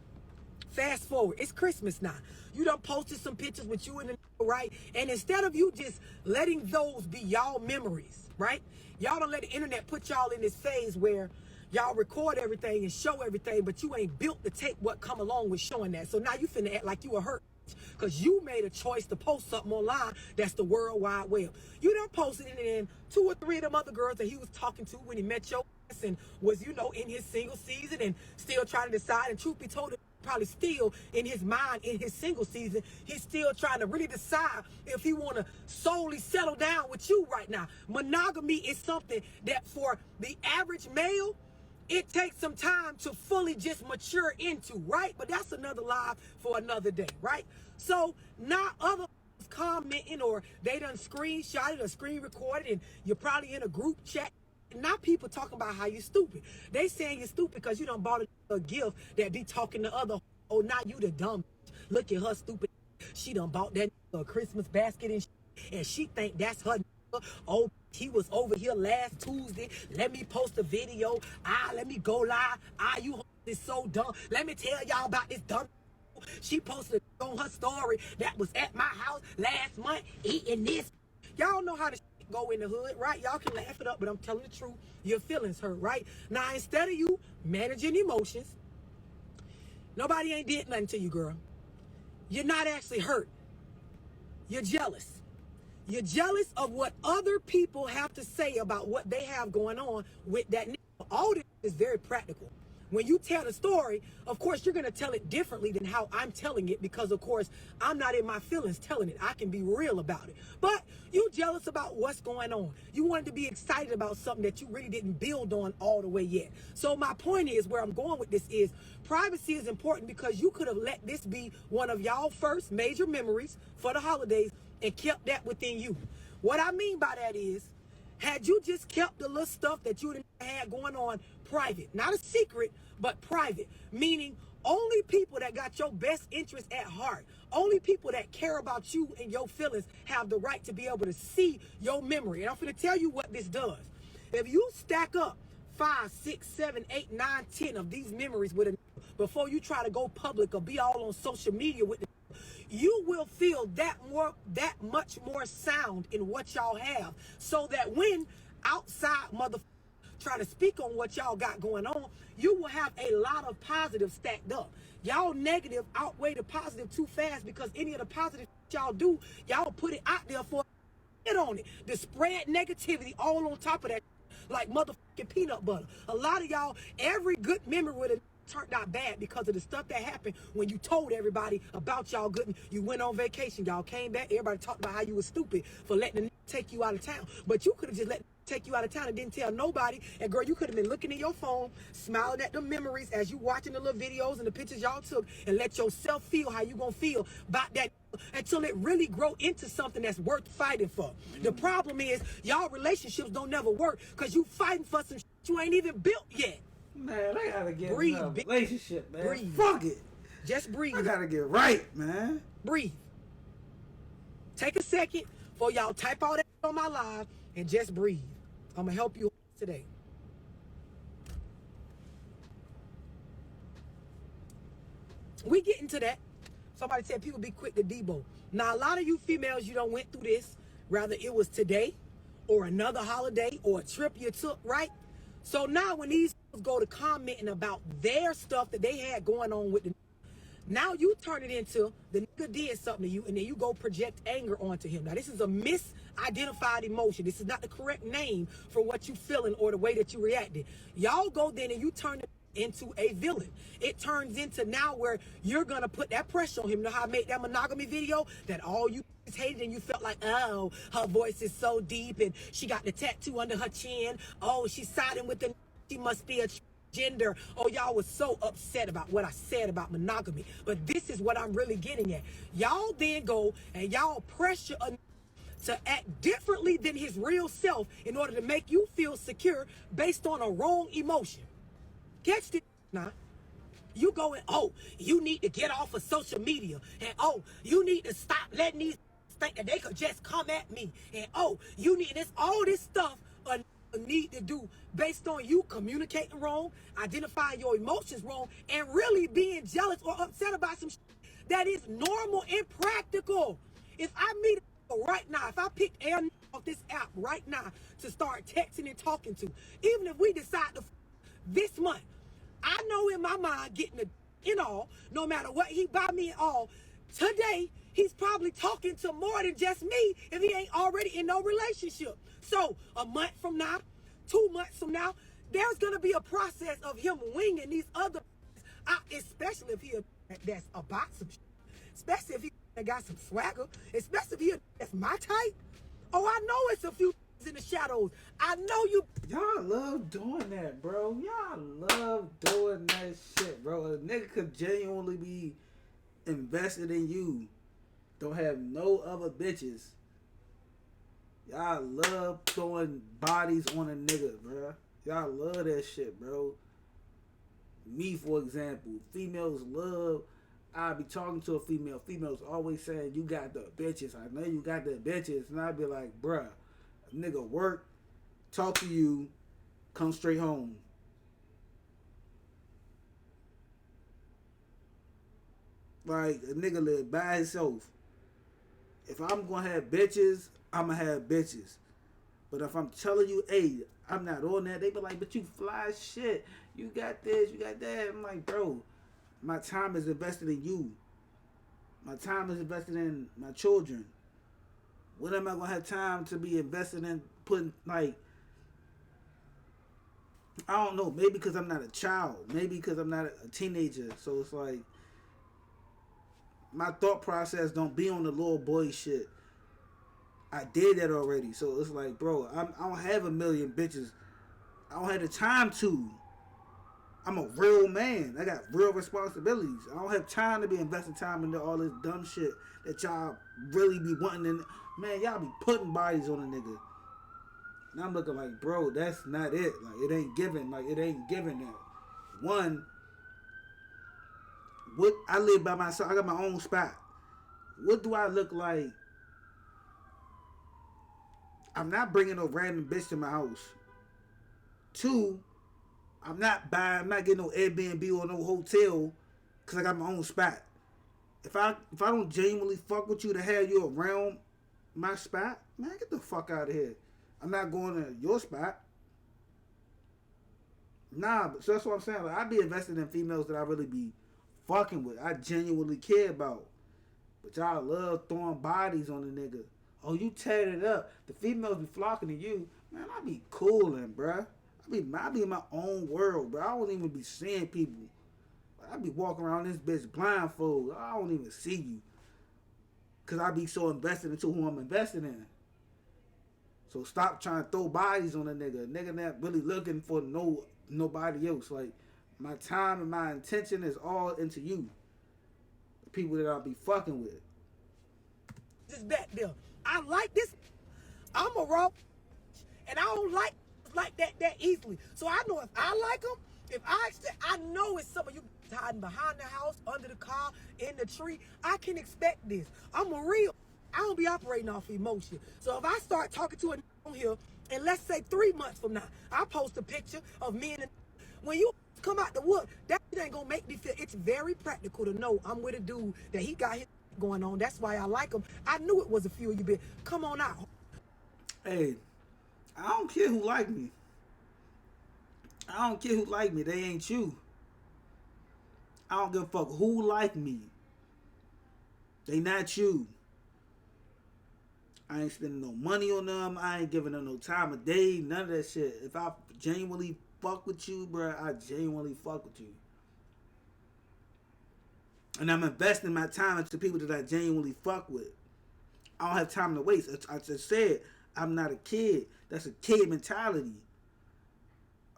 Fast forward. It's Christmas now. You done posted some pictures with you and the right? And instead of you just letting those be y'all memories, right? Y'all don't let the internet put y'all in this phase where y'all record everything and show everything, but you ain't built to take what come along with showing that. So now you finna act like you a hurt because you made a choice to post something online that's the World Wide Web. You done posted it, and then 2 or 3 of them other girls that he was talking to when he met your ass and was, you know, in his single season and still trying to decide. And truth be told, probably still in his mind in his single season, he's still trying to really decide if he want to solely settle down with you right now. Monogamy is something that for the average male, it takes some time to fully just mature into, right? But that's another live for another day, right? So now other commenting or they done screenshotted or screen recorded and you're probably in a group chat. Now people talking about how you stupid. They saying you're stupid because you done bought a gift that be talking to other. Oh, now you the dumb. Look at her stupid. She done bought that a Christmas basket and she think that's her. Oh, he was over here last Tuesday. Let me post a video. Let me go live. You is so dumb. Let me tell y'all about this dumb. She posted on her story that was at my house last month eating this. Y'all know how to go in the hood, right? Y'all can laugh it up, but I'm telling the truth. Your feelings hurt, right? Now, instead of you managing emotions, nobody ain't did nothing to you, girl. You're not actually hurt. You're jealous. You're jealous of what other people have to say about what they have going on with that nigga. All this is very practical. When you tell the story, of course, you're going to tell it differently than how I'm telling it because, of course, I'm not in my feelings telling it. I can be real about it. But you jealous about what's going on. You wanted to be excited about something that you really didn't build on all the way yet. So my point is, where I'm going with this is, privacy is important because you could have let this be one of y'all first major memories for the holidays and kept that within you. What I mean by that is, had you just kept the little stuff that you had going on private, not a secret, but private, meaning only people that got your best interest at heart, only people that care about you and your feelings have the right to be able to see your memory. And I'm going to tell you what this does. If you stack up 5, 6, 7, 8, 9, 10 of these memories with before you try to go public or be all on social media with you will feel that much more sound in what y'all have, so that when outside motherfuckers try to speak on what y'all got going on, you will have a lot of positive stacked up. Y'all negative outweigh the positive too fast because any of the positive y'all do, y'all put it out there for it on it to spread negativity all on top of that like motherfucking peanut butter. A lot of y'all, every good memory with a turned out bad because of the stuff that happened when you told everybody about y'all good. You went on vacation, y'all came back, everybody talked about how you were stupid for letting the take you out of town. But you could have just let take you out of town and didn't tell nobody. And girl, you could have been looking at your phone, smiling at the memories as you watching the little videos and the pictures y'all took, and let yourself feel how you gonna feel about that until it really grow into something that's worth fighting for. The problem is y'all relationships don't never work because you fighting for some shit you ain't even built yet. Man, I gotta get Breathe, in a bitch. relationship, man. Breathe. Fuck it. Just breathe. I gotta get right, man. Breathe. Take a second for y'all type all that on my live and just breathe. I'm gonna help you today. We get into that. Somebody said people be quick to debo. Now, a lot of you females, you don't went through this. Rather it was today or another holiday or a trip you took, right? So now when these go to commenting about their stuff that they had going on with the now you turn it into the nigga did something to you and then you go project anger onto him. Now this is a misidentified emotion. This is not the correct name for what you feeling or the way that you reacted. Y'all go then and you turn it into a villain. It turns into now where you're gonna put that pressure on him. You know how I made that monogamy video that all you hated and you felt like, oh, her voice is so deep and she got the tattoo under her chin. Oh, she's siding with the, she must be a gender. Oh, y'all was so upset about what I said about monogamy. But this is what I'm really getting at. Y'all then go and y'all pressure a to act differently than his real self in order to make you feel secure based on a wrong emotion. Catch this now. You going, oh, you need to get off of social media. And oh, you need to stop letting these think that they could just come at me. And oh, you need this, all this stuff need to do based on you communicating wrong, identifying your emotions wrong, and really being jealous or upset about some shit that is normal and practical. If I meet a right now, if I pick air off this app right now to start texting and talking to, even if we decide to this month, I know in my mind getting the in all, no matter what he buy me and all, today he's probably talking to more than just me if he ain't already in no relationship. So a month from now, 2 months from now, there's gonna be a process of him winging these other, especially if he that's about some shit. Especially if he got some swagger, especially if he that's my type. Oh, I know it's a few in the shadows. I know you. Y'all love doing that, bro. Y'all love doing that shit, bro. A nigga could genuinely be invested in you. Don't have no other bitches. Y'all love throwing bodies on a nigga, bro. Y'all love that shit, bro. Me, for example, females love. I be talking to a female. Females always saying, you got the bitches. I know you got the bitches. And I be like, bruh, a nigga work, talk to you, come straight home. Like, a nigga live by himself. If I'm gonna have bitches, I'ma have bitches. But if I'm telling you, hey, I'm not on that, they be like, but you fly as shit. You got this, you got that. I'm like, bro, my time is invested in you. My time is invested in my children. When am I gonna have time to be invested in putting, like, I don't know, maybe because I'm not a child, maybe because I'm not a teenager. So it's like, my thought process don't be on the little boy shit. I did that already. So it's like, bro, I don't have a million bitches. I don't have the time to. I'm a real man. I got real responsibilities. I don't have time to be investing time into all this dumb shit that y'all really be wanting. Man, y'all be putting bodies on a nigga. And I'm looking like, bro, that's not it. Like, it ain't giving. Like, it ain't giving that. One, what I live by myself. I got my own spot. What do I look like? I'm not bringing no random bitch to my house. Two, I'm not getting no Airbnb or no hotel because I got my own spot. If I don't genuinely fuck with you to have you around my spot, man, get the fuck out of here. I'm not going to your spot. Nah, but so that's what I'm saying. Like, I be invested in females that I really be fucking with. I genuinely care about. But y'all love throwing bodies on the nigga. Oh, you teared it up. The females be flocking to you. Man, I be cooling, bruh. I be in my own world, bro. I don't even be seeing people. I be walking around this bitch blindfold. I don't even see you. Cause I be so invested into who I'm invested in. So stop trying to throw bodies on a nigga. Nigga not really looking for nobody else. Like my time and my intention is all into you. The people that I'll be fucking with. Just back there. I like this. I'm a raw, and I don't like that easily. So I know if I like them, if I know it's some of you hiding behind the house, under the car, in the tree. I can expect this. I'm a real. I don't be operating off emotion. So if I start talking to a on here, and let's say 3 months from now, I post a picture of me and when you come out the wood, that ain't gonna make me feel. It's very practical to know I'm with a dude that he got his going on. That's why I like him. I knew it was a few of you, but come on out. Hey, I don't care who like me. I don't care who like me. They ain't you. I don't give a fuck who like me. They not you. I ain't spending no money on them. I ain't giving them no time of day. None of that shit. If I genuinely fuck with you, bro, I genuinely fuck with you. And I'm investing my time into people that I genuinely fuck with. I don't have time to waste. I just said, I'm not a kid. That's a kid mentality.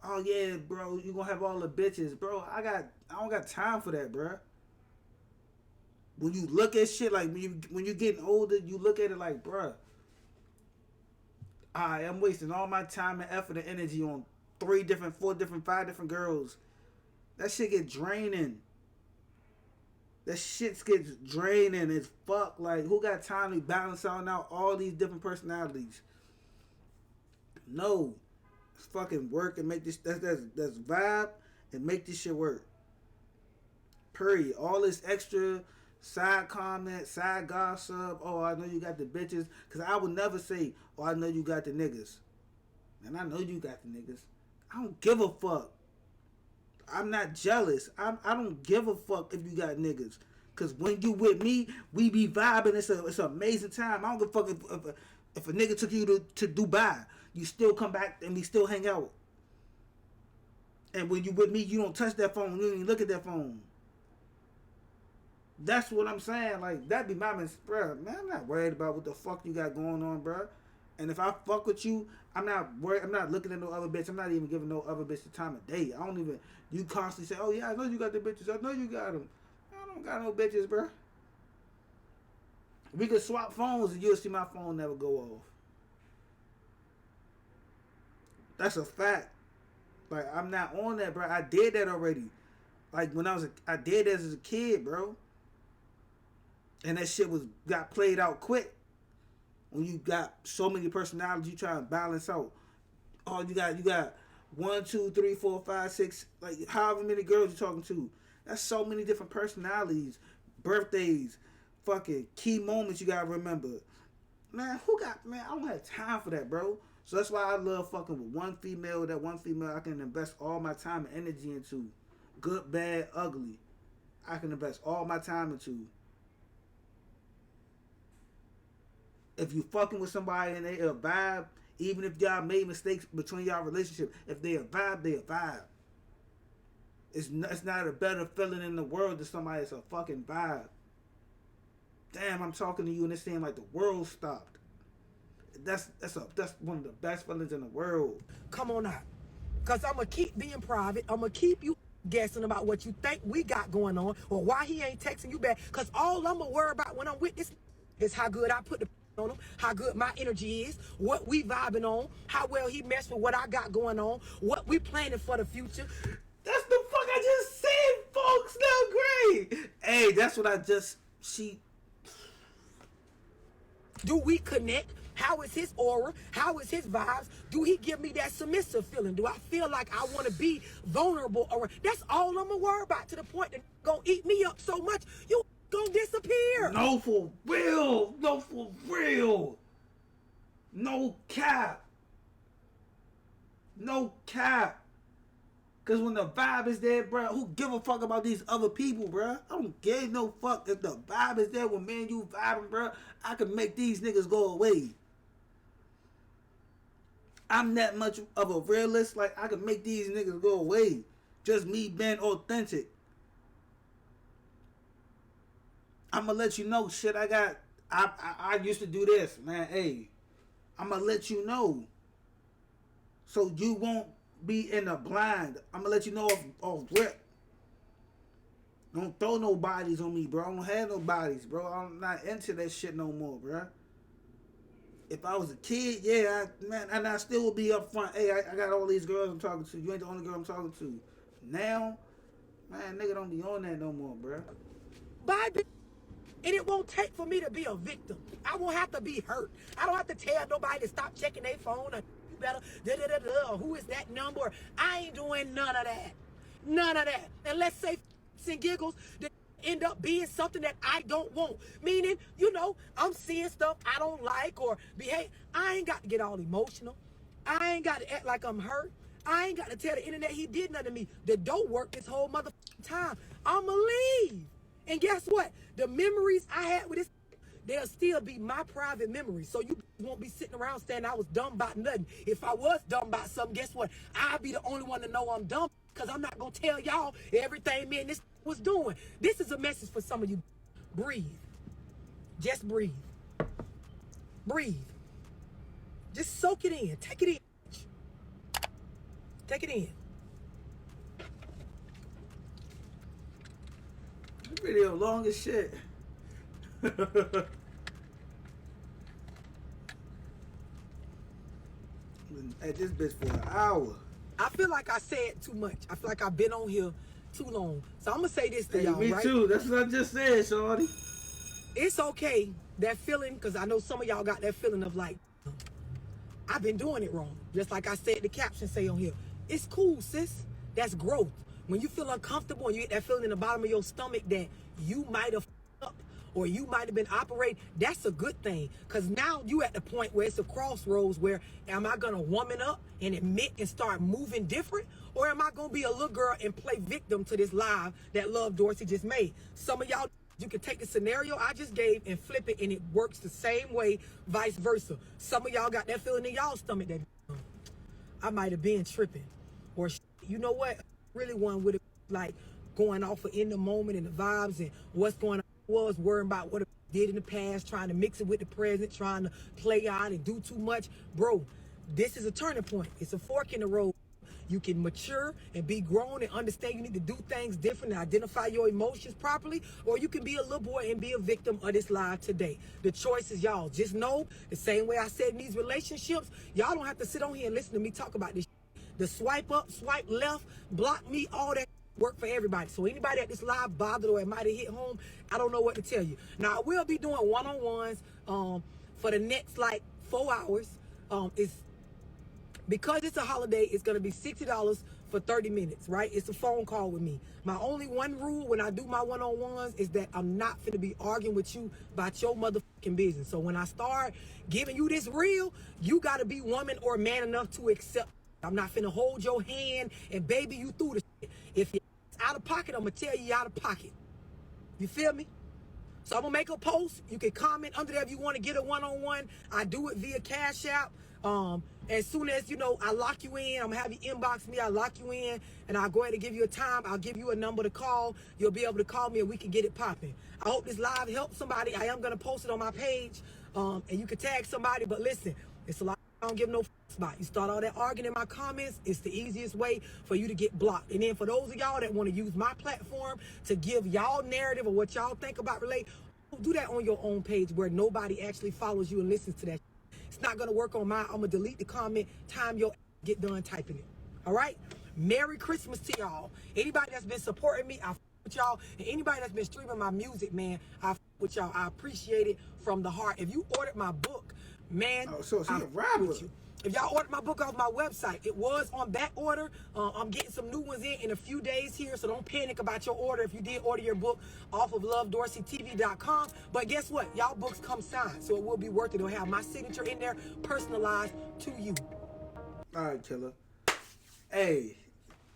Oh yeah, bro, you gonna have all the bitches, bro. I don't got time for that, bro. When you look at shit like when you getting older, you look at it like, bro, I'm wasting all my time and effort and energy on 3 different, 4 different, 5 different girls. That shit get draining. That shit gets draining as fuck. Like, who got time to balance out all these different personalities? No. It's fucking work and make this, that's vibe and make this shit work. Period. All this extra side comment, side gossip. Oh, I know you got the bitches. Because I would never say, oh, I know you got the niggas. And I know you got the niggas. I don't give a fuck. I'm not jealous. I don't give a fuck if you got niggas. Because when you with me, we be vibing. It's an amazing time. I don't give a fuck if a nigga took you to Dubai. You still come back and we still hang out. And when you with me, you don't touch that phone. You don't even look at that phone. That's what I'm saying. Like, that be my bro. Man, I'm not worried about what the fuck you got going on, bro. And if I fuck with you, I'm not worried. I'm not looking at no other bitch. I'm not even giving no other bitch the time of day. I don't even. You constantly say, "Oh yeah, I know you got the bitches. I know you got them." I don't got no bitches, bro. We could swap phones and you'll see my phone never go off. That's a fact. Like, I'm not on that, bro. I did that already. Like, when I did that as a kid, bro. And that shit got played out quick. When you got so many personalities, you try to balance out. Oh, you got 1, 2, 3, 4, 5, 6, like however many girls you're talking to. That's so many different personalities, birthdays, fucking key moments you gotta remember. Man, I don't have time for that, bro. So that's why I love fucking with one female. That one female I can invest all my time and energy into. Good, bad, ugly. I can invest all my time into. If you fucking with somebody and they a vibe, even if y'all made mistakes between y'all relationship, if they a vibe, they a vibe. It's not a better feeling in the world than somebody that's a fucking vibe. Damn, I'm talking to you and it seems like the world stopped. That's one of the best feelings in the world. Come on out. Because I'm going to keep being private. I'm going to keep you guessing about what you think we got going on or why he ain't texting you back. Because all I'm going to worry about when I'm with this is how good I put the on him, how good my energy is, what we vibing on, how well he messed with what I got going on, what we planning for the future. That's the fuck I just said, folks. No, great. Hey, that's what Do we connect? How is his aura? How is his vibes? Do he give me that submissive feeling? Do I feel like I want to be vulnerable? Or that's all I'm gonna worry about, to the point that gonna eat me up so much you gonna disappear. No, for real. No, for real. No cap. No cap. Because when the vibe is there, bro, who give a fuck about these other people, bro? I don't give no fuck. If the vibe is there when me and you vibing, bro, I can make these niggas go away. I'm that much of a realist, like I can make these niggas go away. Just me being authentic. I'm gonna let you know shit I got. I used to do this, man. Hey, I'm gonna let you know so you won't be in the blind. I'm gonna let you know off rip. Don't throw no bodies on me, bro. I don't have no bodies, bro. I'm not into that shit no more, bro. If I was a kid, yeah, man, and I still would be up front. Hey, I got all these girls I'm talking to. You ain't the only girl I'm talking to. Now, man, nigga don't be on that no more, bro. Bye, bitch. And it won't take for me to be a victim. I won't have to be hurt. I don't have to tell nobody to stop checking their phone or you better or who is that number. I ain't doing none of that. None of that. And let's say and giggles that end up being something that I don't want. Meaning, you know, I'm seeing stuff I don't like or behave. I ain't got to get all emotional. I ain't got to act like I'm hurt. I ain't got to tell the internet he did nothing to me. The dope work this whole motherfucking time. I'ma leave. And guess what? The memories I had with this, they'll still be my private memories. So you won't be sitting around saying I was dumb about nothing. If I was dumb about something, guess what? I'll be the only one to know I'm dumb because I'm not going to tell y'all everything me and this was doing. This is a message for some of you. Breathe. Just breathe. Breathe. Just soak it in. Take it in. Take it in. This video long as shit. At this bitch for an hour. I feel like I said too much. I feel like I've been on here too long. So I'm going to say this to Hey, y'all, me right? too. That's what I just said, shorty. It's okay, that feeling, because I know some of y'all got that feeling of like, I've been doing it wrong. Just like I said, the caption say on here. It's cool, sis. That's growth. When you feel uncomfortable and you get that feeling in the bottom of your stomach that you might have up or you might have been operating, that's a good thing. Because now you at the point where it's a crossroads where am I going to woman up and admit and start moving different? Or am I going to be a little girl and play victim to this live that Love Dorsey just made? Some of y'all, you can take the scenario I just gave and flip it, and it works the same way, vice versa. Some of y'all got that feeling in y'all stomach that I might have been tripping. Or, you know what? Really one with it, like going off of in the moment and the vibes and what's going on was worrying about what it did in the past, trying to mix it with the present, trying to play out and do too much. Bro, this is a turning point. It's a fork in the road. You can mature and be grown and understand you need to do things different and identify your emotions properly, or you can be a little boy and be a victim of this live today. The choice is y'all. Just know, the same way I said in these relationships, y'all don't have to sit on here and listen to me talk about this. The swipe up, swipe left, block me, all that work for everybody. So anybody at this live bothered or it might have hit home, I don't know what to tell you. Now, I will be doing one-on-ones for the next, like, 4 hours. It's because it's a holiday, it's going to be $60 for 30 minutes, right? It's a phone call with me. My only one rule when I do my one-on-ones is that I'm not finna be arguing with you about your motherfucking business. So when I start giving you this real, you got to be woman or man enough to accept. I'm not finna hold your hand and baby you through the shit. If you're out of pocket, I'm going to tell you out of pocket. You feel me? So I'm going to make a post. You can comment under there if you want to get a one-on-one. I do it via Cash App. As soon as, you know, I lock you in, I'm going to have you inbox me. I lock you in, and I'll go ahead and give you a time. I'll give you a number to call. You'll be able to call me, and we can get it popping. I hope this live helps somebody. I am going to post it on my page, and you can tag somebody. But listen, it's a lot. I don't give no spot. You start all that arguing in my comments, it's the easiest way for you to get blocked. And then for those of y'all that want to use my platform to give y'all narrative of what y'all think about relate, do that on your own page where nobody actually follows you and listens to that. It's not going to work on mine. I'm going to delete the comment time your get done typing it. All right? Merry Christmas to y'all. Anybody that's been supporting me, I with y'all. And anybody that's been streaming my music, man, I with y'all. I appreciate it from the heart. If you ordered my book, man, So she I a rapper. with you. If y'all ordered my book off my website, it was on back order. I'm getting some new ones in a few days here, so don't panic about your order if you did order your book off of lovedorseytv.com. But guess what? Y'all books come signed, so it will be worth it. It'll have my signature in there, personalized to you. All right, killer. Hey,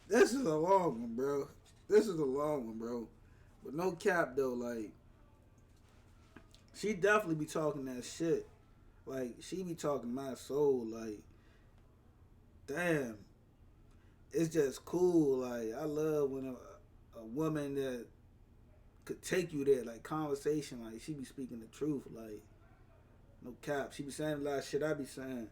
this is a long one, bro. This is a long one, bro. But no cap, though. Like, she definitely be talking that shit. Like, she be talking my soul. Like, damn. It's just cool. Like, I love when a woman that could take you there. Like conversation, like she be speaking the truth. Like no cap, she be saying a lot of shit I be saying.